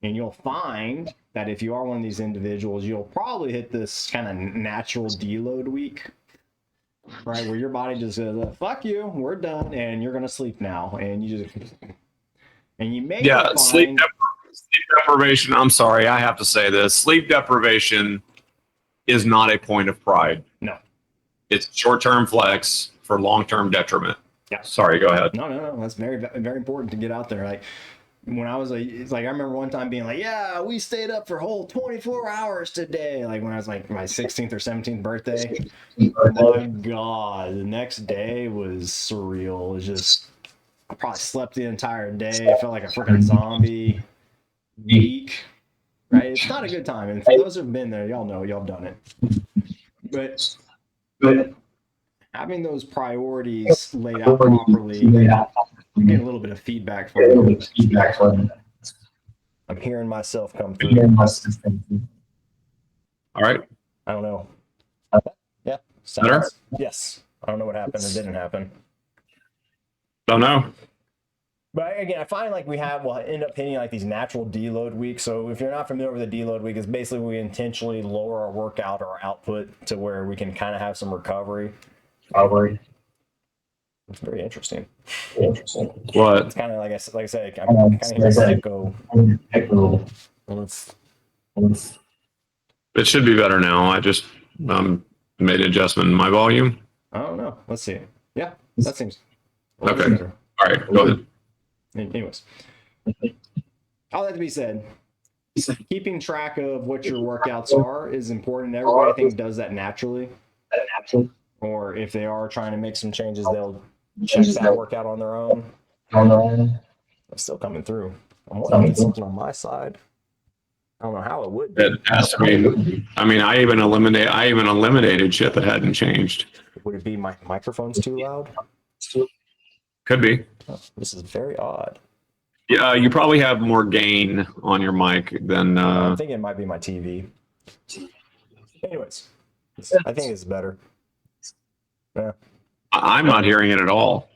And you'll find that if you are one of these individuals, you'll probably hit this kind of natural deload week, right? Where your body just says, fuck you, we're done, and you're going to sleep now. And you may find... Sleep deprivation. I'm sorry, I have to say this. Sleep deprivation is not a point of pride. No. It's short-term flex for long-term detriment. Yeah. Sorry, go ahead. No. That's very, very important to get out there. Like when I was it's like I remember one time being like, yeah, we stayed up for whole 24 hours today. Like when I was like my 16th or 17th birthday. My God, the next day was surreal. It was just, I probably slept the entire day. I felt like a freaking zombie. Week. Right? It's not a good time. And for those who've been there, y'all know, y'all done it. But having those priorities laid out properly, I'm getting a little bit of feedback from you. I'm hearing myself come through. All right. I don't know. Yeah. Better? Yes. I don't know what happened or didn't happen. Don't know. But again, I find like we'll end up hitting like these natural deload weeks. So if you're not familiar with a deload week, it's basically we intentionally lower our workout or our output to where we can kind of have some recovery. It's very interesting. What? It's kind of like I said, I'm kind of hearing an echo. It should be better now. I just made an adjustment in my volume. I don't know. Let's see. Yeah, that seems okay. Better. All right, go ahead. Anyways, all that to be said, keeping track of what your workouts are is important. Everybody, I think, does that naturally. Or if they are trying to make some changes, they'll check that workout on their own. It's still coming through. I'm wondering if it's something on my side. I don't know how it would be. It has to be. I mean, I even eliminated shit that hadn't changed. Would it be my microphone's too loud? Could be. Oh, this is very odd. Yeah, you probably have more gain on your mic than. I'm thinking it might be my TV. Anyways, I think it's better. Yeah. I'm not hearing it at all.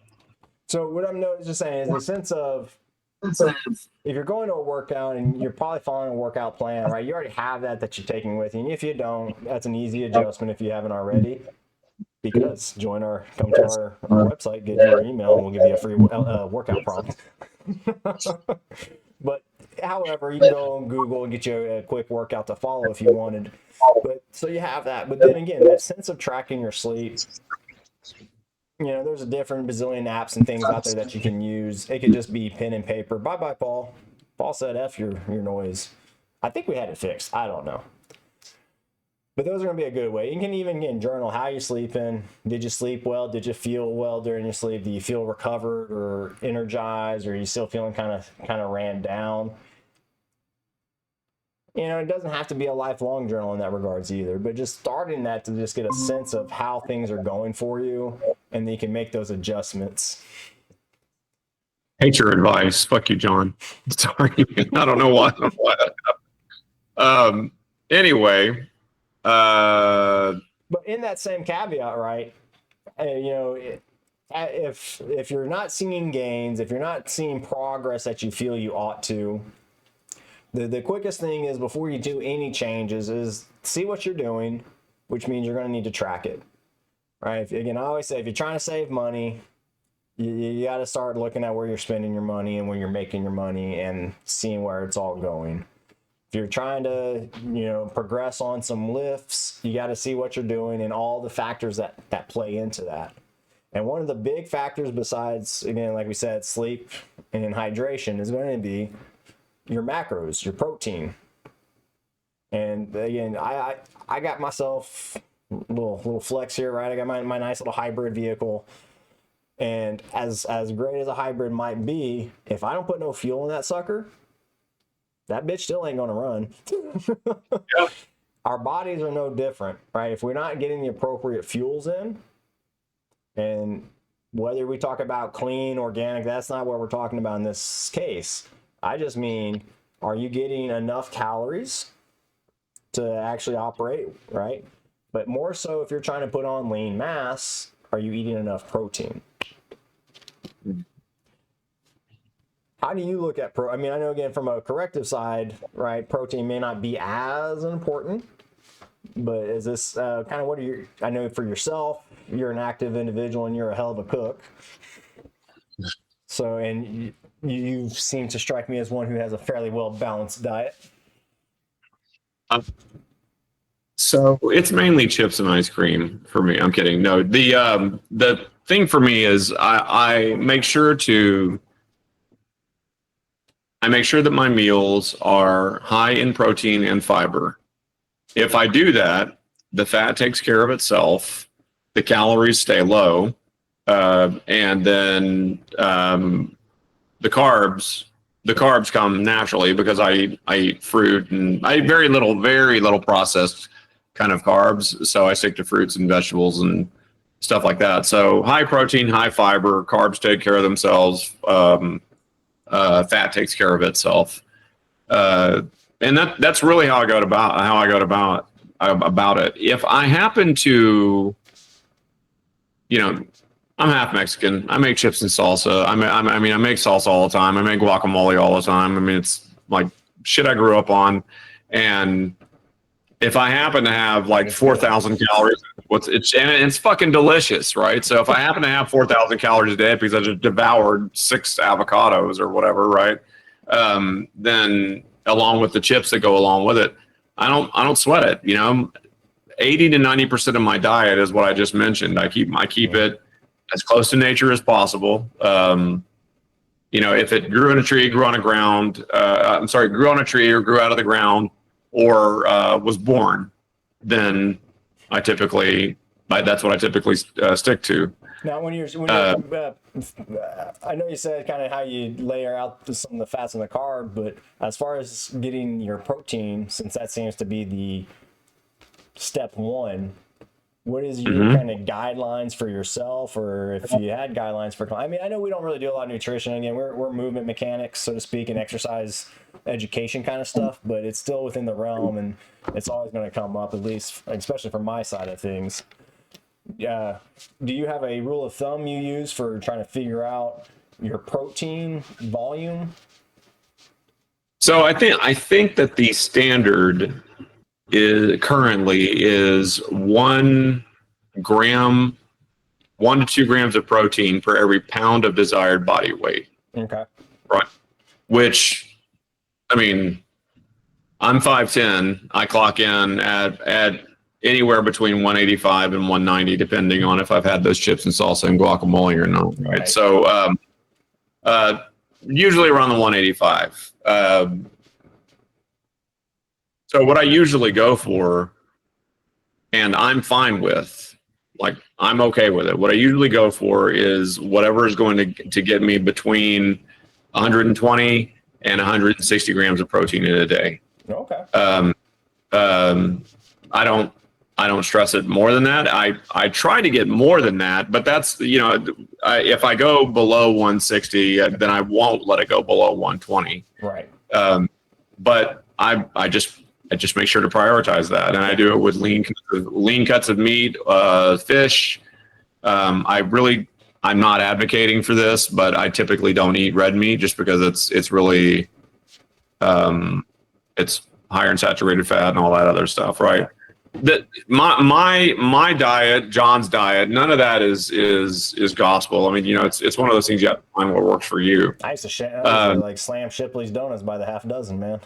So what I'm just saying is the sense of if you're going to a workout and you're probably following a workout plan, right? You already have that you're taking with you. And if you don't, that's an easy adjustment if you haven't already. Because come to our website, get your email, and we'll give you a free workout prompt. But however, you can go on Google and get you a quick workout to follow if you wanted. But so you have that. But then again, that sense of tracking your sleep, there's a different bazillion apps and things out there that you can use. It could just be pen and paper. Bye, Paul. Paul said, F your noise. I think we had it fixed. I don't know. But those are going to be a good way. You can even get journal how you're sleeping. Did you sleep well? Did you feel well during your sleep? Do you feel recovered or energized, or are you still feeling kind of ran down? You know, it doesn't have to be a lifelong journal in that regards either, but just starting that to just get a sense of how things are going for you, and then you can make those adjustments. Hate your advice. Fuck you, John. Sorry. I don't know why. Anyway, But in that same caveat, right? You know, if you're not seeing gains, if you're not seeing progress that you feel you ought to, the quickest thing is before you do any changes is see what you're doing, which means you're going to need to track it, right? Again, I always say if you're trying to save money, you got to start looking at where you're spending your money and where you're making your money and seeing where it's all going. If you're trying to, you know, progress on some lifts, you got to see what you're doing and all the factors that play into that. And one of the big factors besides, again, like we said, sleep and hydration is going to be your macros, your protein. And again, I got myself a little flex here, right? I got my nice little hybrid vehicle. And as great as a hybrid might be, if I don't put no fuel in that sucker, that bitch still ain't gonna run. Yeah. Our bodies are no different, right? If we're not getting the appropriate fuels in, and whether we talk about clean, organic, that's not what we're talking about in this case. I just mean, are you getting enough calories to actually operate, right? But more so if you're trying to put on lean mass, are you eating enough protein? How do you look at I mean, I know, again, from a corrective side, right, protein may not be as important, but is this kind of what are your, I know for yourself, you're an active individual and you're a hell of a cook. So, and you seem to strike me as one who has a fairly well-balanced diet. So it's mainly chips and ice cream for me. I'm kidding. No, the thing for me is I make sure that my meals are high in protein and fiber. If I do that, the fat takes care of itself, the calories stay low, and then the carbs come naturally because I eat fruit and I eat very little processed kind of carbs. So I stick to fruits and vegetables and stuff like that. So high protein, high fiber, carbs take care of themselves. Fat takes care of itself. And that's really how I go about it. If I happen to, you know, I'm half Mexican. I make chips and salsa. I mean, I make salsa all the time. I make guacamole all the time. I mean, it's like shit I grew up on. And if I happen to have like 4,000 calories, it's fucking delicious, right? So if I happen to have 4,000 calories a day because I just devoured 6 avocados or whatever, right? Then along with the chips that go along with it, I don't sweat it. You know, 80 to 90% of my diet is what I just mentioned. I keep it as close to nature as possible. You know, if it grew in a tree, grew on a ground, grew on a tree or grew out of the ground or was born, then that's what I typically stick to. Now, when you're I know you said kind of how you layer out some of the fats and the carb, but as far as getting your protein, since that seems to be the step one, what is your kind of guidelines for yourself, or if you had guidelines for? I mean, I know we don't really do a lot of nutrition. Again, we're movement mechanics, so to speak, and exercise education kind of stuff, but it's still within the realm, and it's always going to come up, at least, especially from my side of things. Do you have a rule of thumb you use for trying to figure out your protein volume? So I think that the standard currently is 1 to 2 grams of protein per every pound of desired body weight. Okay. Right. Which, I mean, I'm 5'10". I clock in at anywhere between 185 and 190, depending on if I've had those chips and salsa and guacamole or not. Right. So usually around the 185. So what I usually go for and I'm fine with. Like, I'm okay with it. What I usually go for is whatever is going to get me between 120 and 160 grams of protein in a day. Okay. I don't stress it more than that. I try to get more than that, but that's, if I go below 160, then I won't let it go below 120. Right. But I just make sure to prioritize that, and I do it with lean cuts of meat, fish. I'm not advocating for this, but I typically don't eat red meat just because it's really it's higher in saturated fat and all that other stuff, right? That my diet, John's diet, none of that is gospel. I mean, it's one of those things you have to find what works for you. I used to like slam Shipley's donuts by the half dozen, man.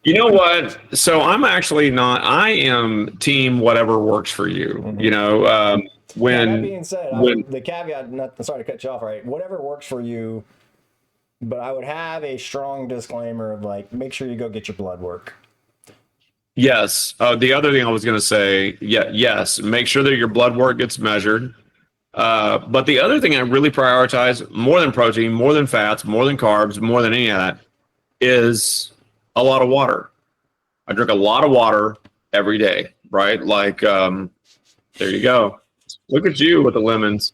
You know what? So I'm actually not. I am team whatever works for you. Mm-hmm. When that being said, the caveat, sorry to cut you off, right? Whatever works for you, but I would have a strong disclaimer of like, make sure you go get your blood work. Yes. The other thing I was going to say, yes, make sure that your blood work gets measured. But the other thing I really prioritize, more than protein, more than fats, more than carbs, more than any of that, is a lot of water. I drink a lot of water every day, right? Like, there you go. Look at you with the lemons.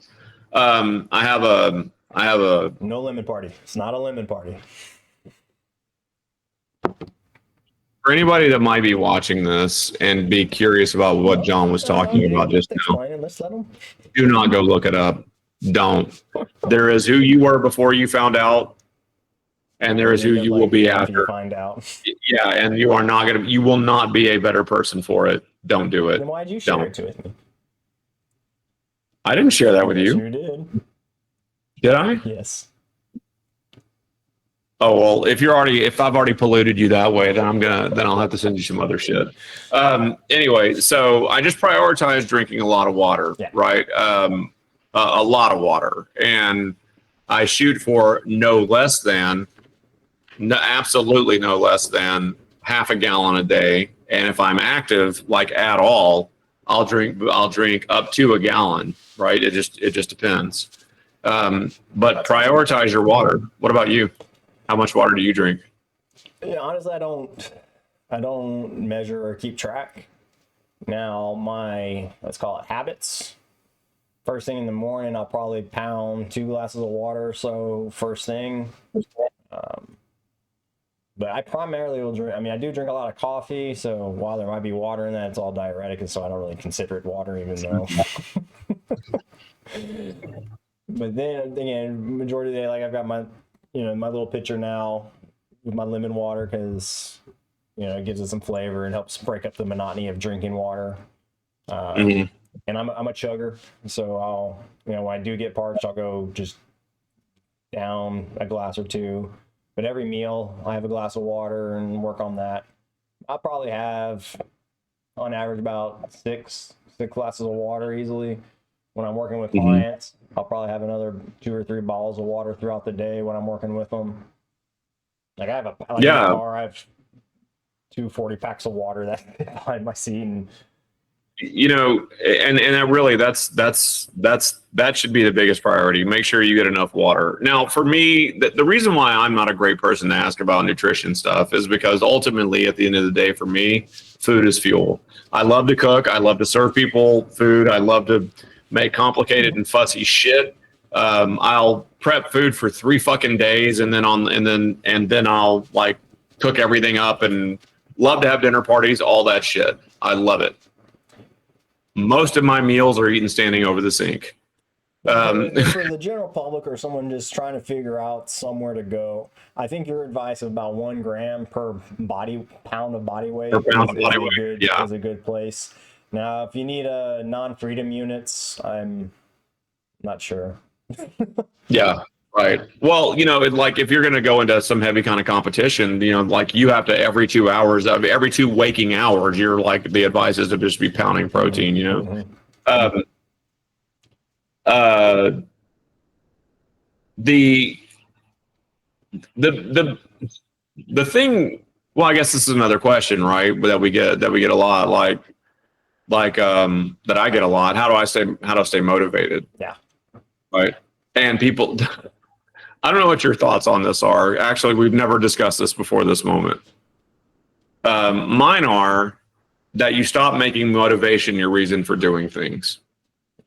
I have a no lemon party. It's not a lemon party. For anybody that might be watching this and be curious about what John was talking about just now, do not go look it up. Don't. There is who you were before you found out, and there is who you will be after you find out. Yeah, and you will not be a better person for it. Don't do it. Then why'd you share it with me? I didn't share that with you. You did. Did I? Yes. Oh, well, if I've already polluted you that way, then I'll have to send you some other shit. Anyway, so I just prioritize drinking a lot of water, right? A lot of water. And I shoot for absolutely no less than half a gallon a day. And if I'm active, like at all, I'll drink up to a gallon, right? It just depends. But prioritize your water. What about you? How much water do you drink? Yeah, honestly, I don't measure or keep track. Now, my, let's call it habits. First thing in the morning, I'll probably pound 2 glasses of water. So first thing, but I primarily will drink. I mean, I do drink a lot of coffee. So while there might be water in that, it's all diuretic, and so I don't really consider it water, even though. But then again, majority of the day, like I've got my my little pitcher now with my lemon water because it gives it some flavor and helps break up the monotony of drinking water. And I'm a chugger, so I'll when I do get parched, I'll go just down a glass or two. But every meal, I have a glass of water and work on that. I'll probably have, on average, about six glasses of water easily. When I'm working with clients, I'll probably have another 2 or 3 bottles of water throughout the day when I'm working with them. Like I have in the car, I have 2 40-packs of water that behind my seat, and and that really that should be the biggest priority. Make sure you get enough water. Now, for me, the reason why I'm not a great person to ask about nutrition stuff is because ultimately, at the end of the day, for me, food is fuel. I love to cook. I love to serve people food. I love to make complicated and fussy shit. I'll prep food for 3 fucking days, and then I'll like cook everything up and love to have dinner parties, all that shit. I love it. Most of my meals are eaten standing over the sink. For the general public or someone just trying to figure out somewhere to go, I think your advice of about 1 gram per pound of body weight is a good place. Now, if you need non-freedom units, I'm not sure. Yeah, right. Well, like if you're going to go into some heavy kind of competition, like you have to every 2 waking hours, you're like, the advice is to just be pounding protein, The thing, well, I guess this is another question, right? That we get a lot, like, that I get a lot. How do I stay motivated? Yeah. Right. And people, I don't know what your thoughts on this are. Actually, we've never discussed this before this moment. Mine are that you stop making motivation your reason for doing things.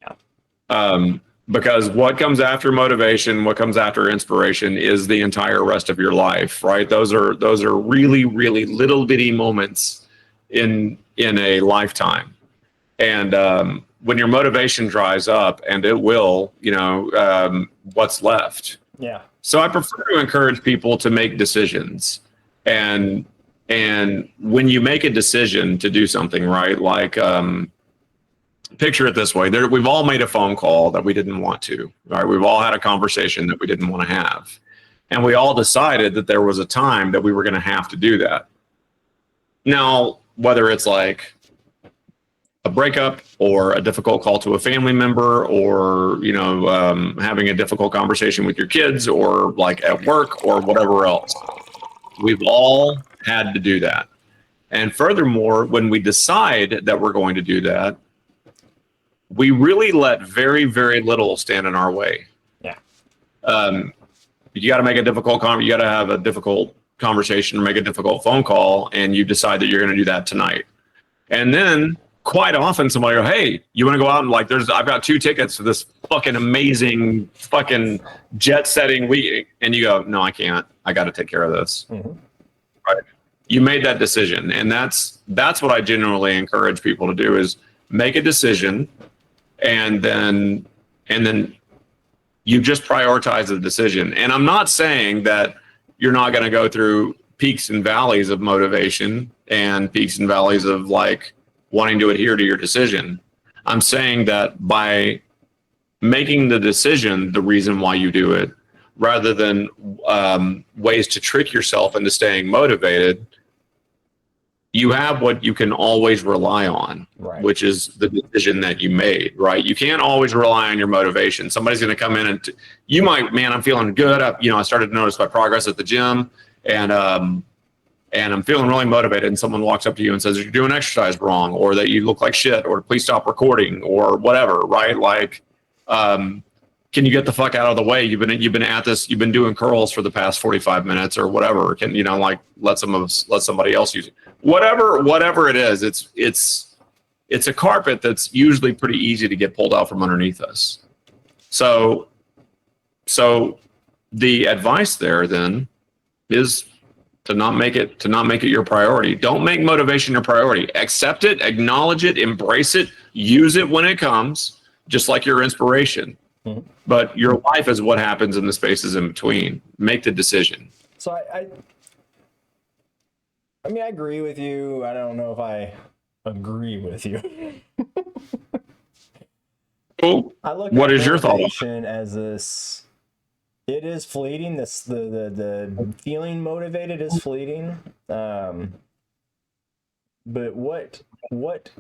Yeah. Because what comes after motivation, what comes after inspiration is the entire rest of your life, right? Those are really, really little bitty moments in a lifetime. And when your motivation dries up, and it will, what's left? Yeah. So I prefer to encourage people to make decisions. And when you make a decision to do something, right? Like picture it this way. We've all made a phone call that we didn't want to, right? We've all had a conversation that we didn't want to have. And we all decided that there was a time that we were going to have to do that. Now, whether it's like a breakup or a difficult call to a family member, or having a difficult conversation with your kids, or like at work, or whatever else, we've all had to do that. And furthermore, when we decide that we're going to do that, we really let very, very little stand in our way. Yeah. You got to make a difficult you got to have a difficult conversation or make a difficult phone call, and you decide that you're going to do that tonight. And then quite often somebody will, hey, you want to go out and I've got 2 tickets to this fucking amazing fucking jet setting week. And you go, no, I can't. I got to take care of this. Mm-hmm. Right. You made that decision. And that's what I generally encourage people to do, is make a decision. And then you just prioritize the decision. And I'm not saying that you're not going to go through peaks and valleys of motivation and peaks and valleys of wanting to adhere to your decision. I'm saying that by making the decision the reason why you do it, rather than ways to trick yourself into staying motivated, you have what you can always rely on, right, which is the decision that you made, right? You can't always rely on your motivation. Somebody's going to come in and you might, man, I'm feeling good. I started to notice my progress at the gym, and I'm feeling really motivated. And someone walks up to you and says, you're doing exercise wrong, or that you look like shit, or please stop recording, or whatever, right? Can you get the fuck out of the way? You've been at this, you've been doing curls for the past 45 minutes or whatever. Can, let somebody else use it. Whatever it is, it's a carpet that's usually pretty easy to get pulled out from underneath us. So the advice there then is to not make it your priority. Don't make motivation your priority. Accept it, acknowledge it, embrace it, use it when it comes, just like your inspiration. Mm-hmm. But your life is what happens in the spaces in between. Make the decision. So I agree with you. I don't know if I agree with you. Cool. I look what at is your thought as this? It is fleeting. The feeling motivated is fleeting. But what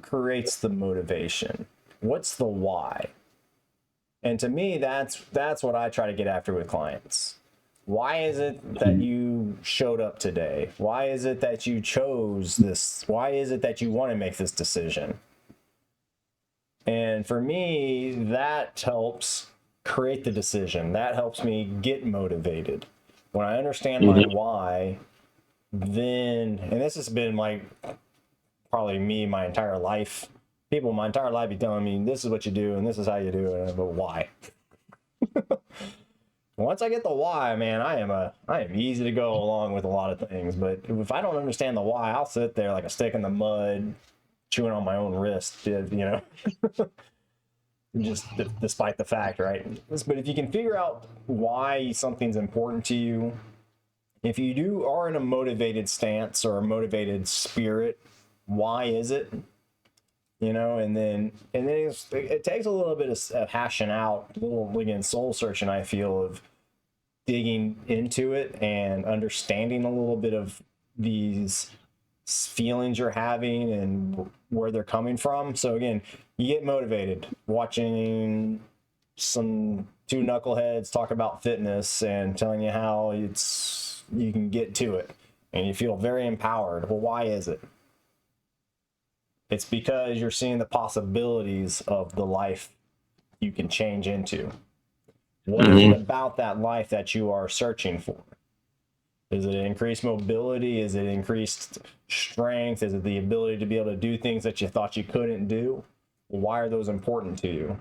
creates the motivation? What's the why? And to me, that's what I try to get after with clients. Why is it that you showed up today? Why is it that you chose this? Why is it that you want to make this decision? And for me, that helps create the decision. That helps me get motivated. When I understand my why, then, and this has been probably me my entire life. People my entire life be telling me this is what you do and this is how you do it, but why? Once I get the why, man, I am easy to go along with a lot of things. But if I don't understand the why, I'll sit there like a stick in the mud, chewing on my own wrist, just despite the fact, right? But if you can figure out why something's important to you, if you are in a motivated stance or a motivated spirit, why is it? And then it takes a little bit of hashing out, a little, again, soul searching, I feel, of digging into it and understanding a little bit of these feelings you're having and where they're coming from. So again, you get motivated watching some 2 knuckleheads talk about fitness and telling you how you can get to it, and you feel very empowered. Well, why is it? It's because you're seeing the possibilities of the life you can change into. What is it about that life that you are searching for? Is it increased mobility? Is it increased strength? Is it the ability to be able to do things that you thought you couldn't do? Why are those important to you?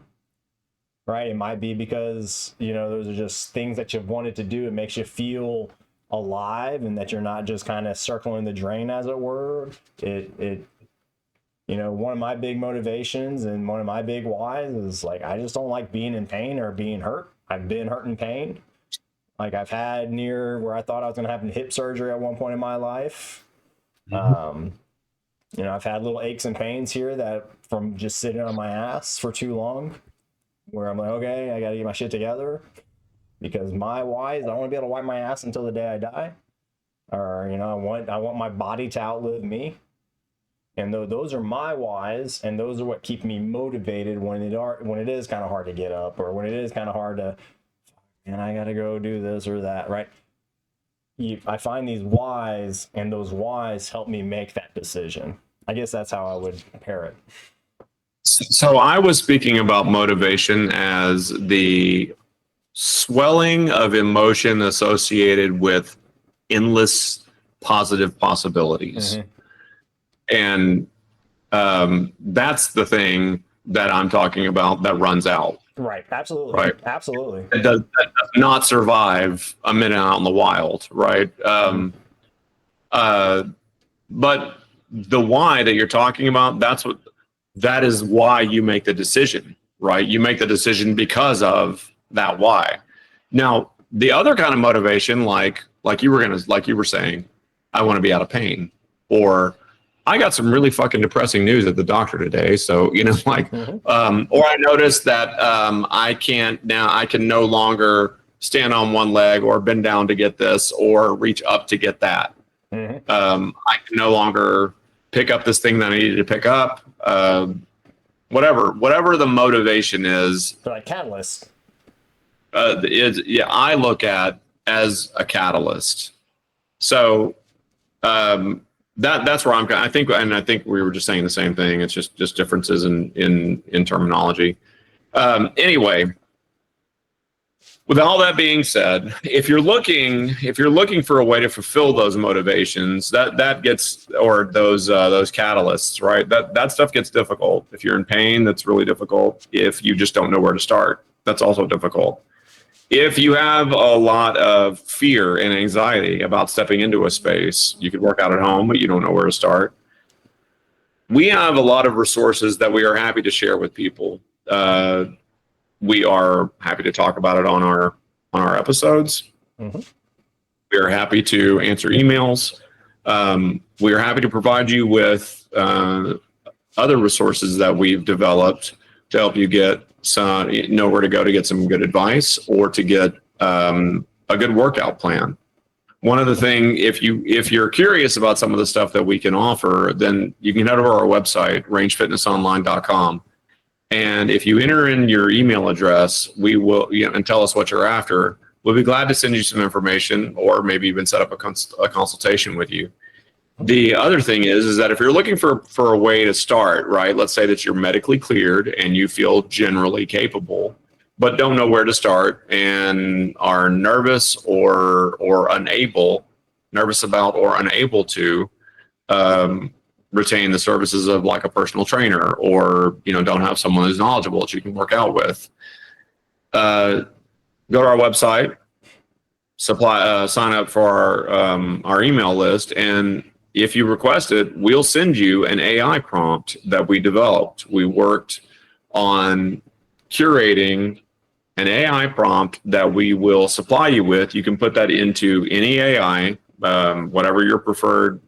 Right? It might be because, those are just things that you've wanted to do. It makes you feel alive and that you're not just kind of circling the drain, as it were. One of my big motivations and one of my big whys is like, I just don't like being in pain or being hurt. I've been hurt in pain. Like, I've had near where I thought I was going to have hip surgery at one point in my life. I've had little aches and pains here that from just sitting on my ass for too long, where I'm like, okay, I got to get my shit together, because my why is I want to be able to wipe my ass until the day I die, or I want my body to outlive me. And those are my whys, and those are what keep me motivated when it is kind of hard to get up, or when it is kind of hard to, and I got to go do this or that, right? I find these whys, and those whys help me make that decision. I guess that's how I would compare it. So I was speaking about motivation as the swelling of emotion associated with endless positive possibilities. And that's the thing that I'm talking about that runs out. Right. Absolutely. Right. Absolutely. That does not survive a minute out in the wild. Right. But the why that you're talking about, that is why you make the decision, right? You make the decision because of that why. Now, the other kind of motivation, like you were saying, I want to be out of pain, or I got some really fucking depressing news at the doctor today. So, or I noticed that I can no longer stand on one leg or bend down to get this or reach up to get that. I can no longer pick up this thing that I needed to pick up. Whatever the motivation is. So like catalyst. I look at as a catalyst. So that's where I think we were just saying the same thing. It's just differences in terminology. Anyway, with all that being said, if you're looking for a way to fulfill those motivations, that gets, or those catalysts, right? That stuff gets difficult. If you're in pain, that's really difficult. If you just don't know where to start, that's also difficult. If you have a lot of fear and anxiety about stepping into a space, you could work out at home, but you don't know where to start. We have a lot of resources that we are happy to share with people. We are happy to talk about it on our episodes. We are happy to answer emails. We are happy to provide you with other resources that we've developed to help you know where to go to get some good advice, or to get a good workout plan. One of the things, if you're curious about some of the stuff that we can offer, then you can head over to our website, rangefitnessonline.com. And if you enter in your email address, we will, and tell us what you're after, we'll be glad to send you some information, or maybe even set up a consultation with you. The other thing is that if you're looking for a way to start, right? Let's say that you're medically cleared and you feel generally capable, but don't know where to start and are nervous about or unable to retain the services of like a personal trainer, or don't have someone who's knowledgeable that you can work out with. Go to our website, sign up for our email list, and if you request it, we'll send you an AI prompt that we developed. We worked on curating an AI prompt that we will supply you with. You can put that into any AI, whatever your preferred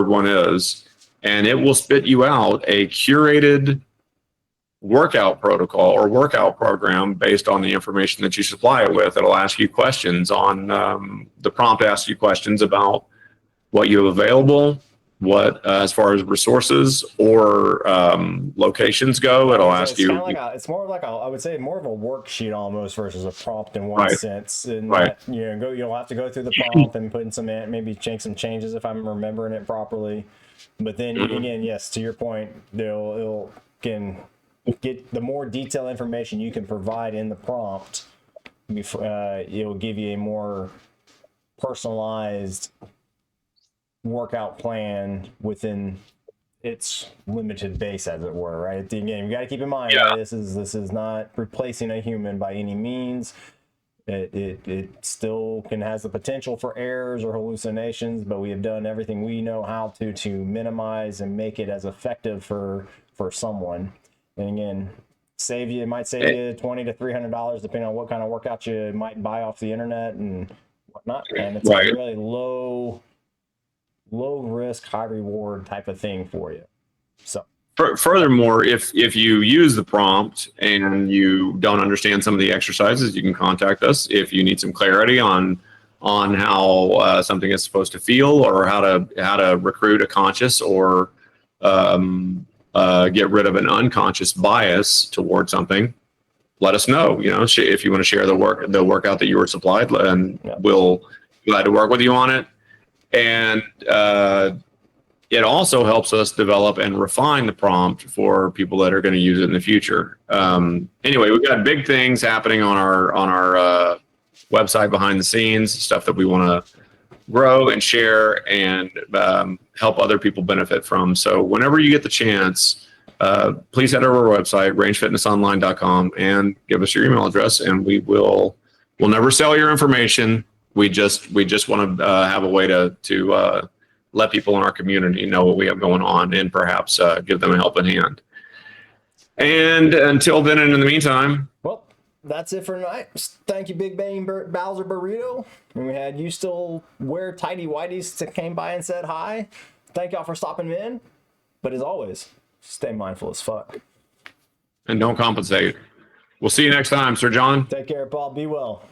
one is, and it will spit you out a curated workout protocol or workout program based on the information that you supply it with. It'll ask you questions on the prompt asks you questions about what you have available, what as far as resources or locations go. It'll ask It's you. kind of like it's more like I would say more of a worksheet almost versus a prompt in one Right. sense. In Right. that you'll have to go through the prompt and put in some maybe make some changes if I'm remembering it properly. But then again, yes, to your point, it'll can get the more detailed information you can provide in the prompt. It'll give you a more personalized workout plan within its limited base, as it were, right? Again, you got to keep in mind, Yeah. right? This is not replacing a human by any means. It still has the potential for errors or hallucinations, but we have done everything we know how to minimize and make it as effective for someone. And again, it might save you $20 to $300 depending on what kind of workout you might buy off the internet and whatnot. And it's Right. a really low risk, high reward type of thing for you. So Furthermore, if you use the prompt and you don't understand some of the exercises, you can contact us if you need some clarity on how something is supposed to feel, or how to recruit a conscious or get rid of an unconscious bias toward something. Let us know. If you want to share the workout that you were supplied, and we'll be glad to work with you on it. And it also helps us develop and refine the prompt for people that are going to use it in the future. Anyway, we've got big things happening on our website behind the scenes, stuff that we want to grow and share and help other people benefit from. So whenever you get the chance, please head over to our website, rangefitnessonline.com, and give us your email address, and we'll never sell your information. We just want to have a way to let people in our community know what we have going on, and perhaps give them a helping hand. And until then, and in the meantime, well, that's it for tonight. Thank you, Big Bang Bowser Burrito. And we had You Still Wear Tidy Whities that came by and said hi. Thank y'all for stopping in. But as always, stay mindful as fuck. and don't compensate. We'll see you next time, Sir John. Take care, Paul. Be well.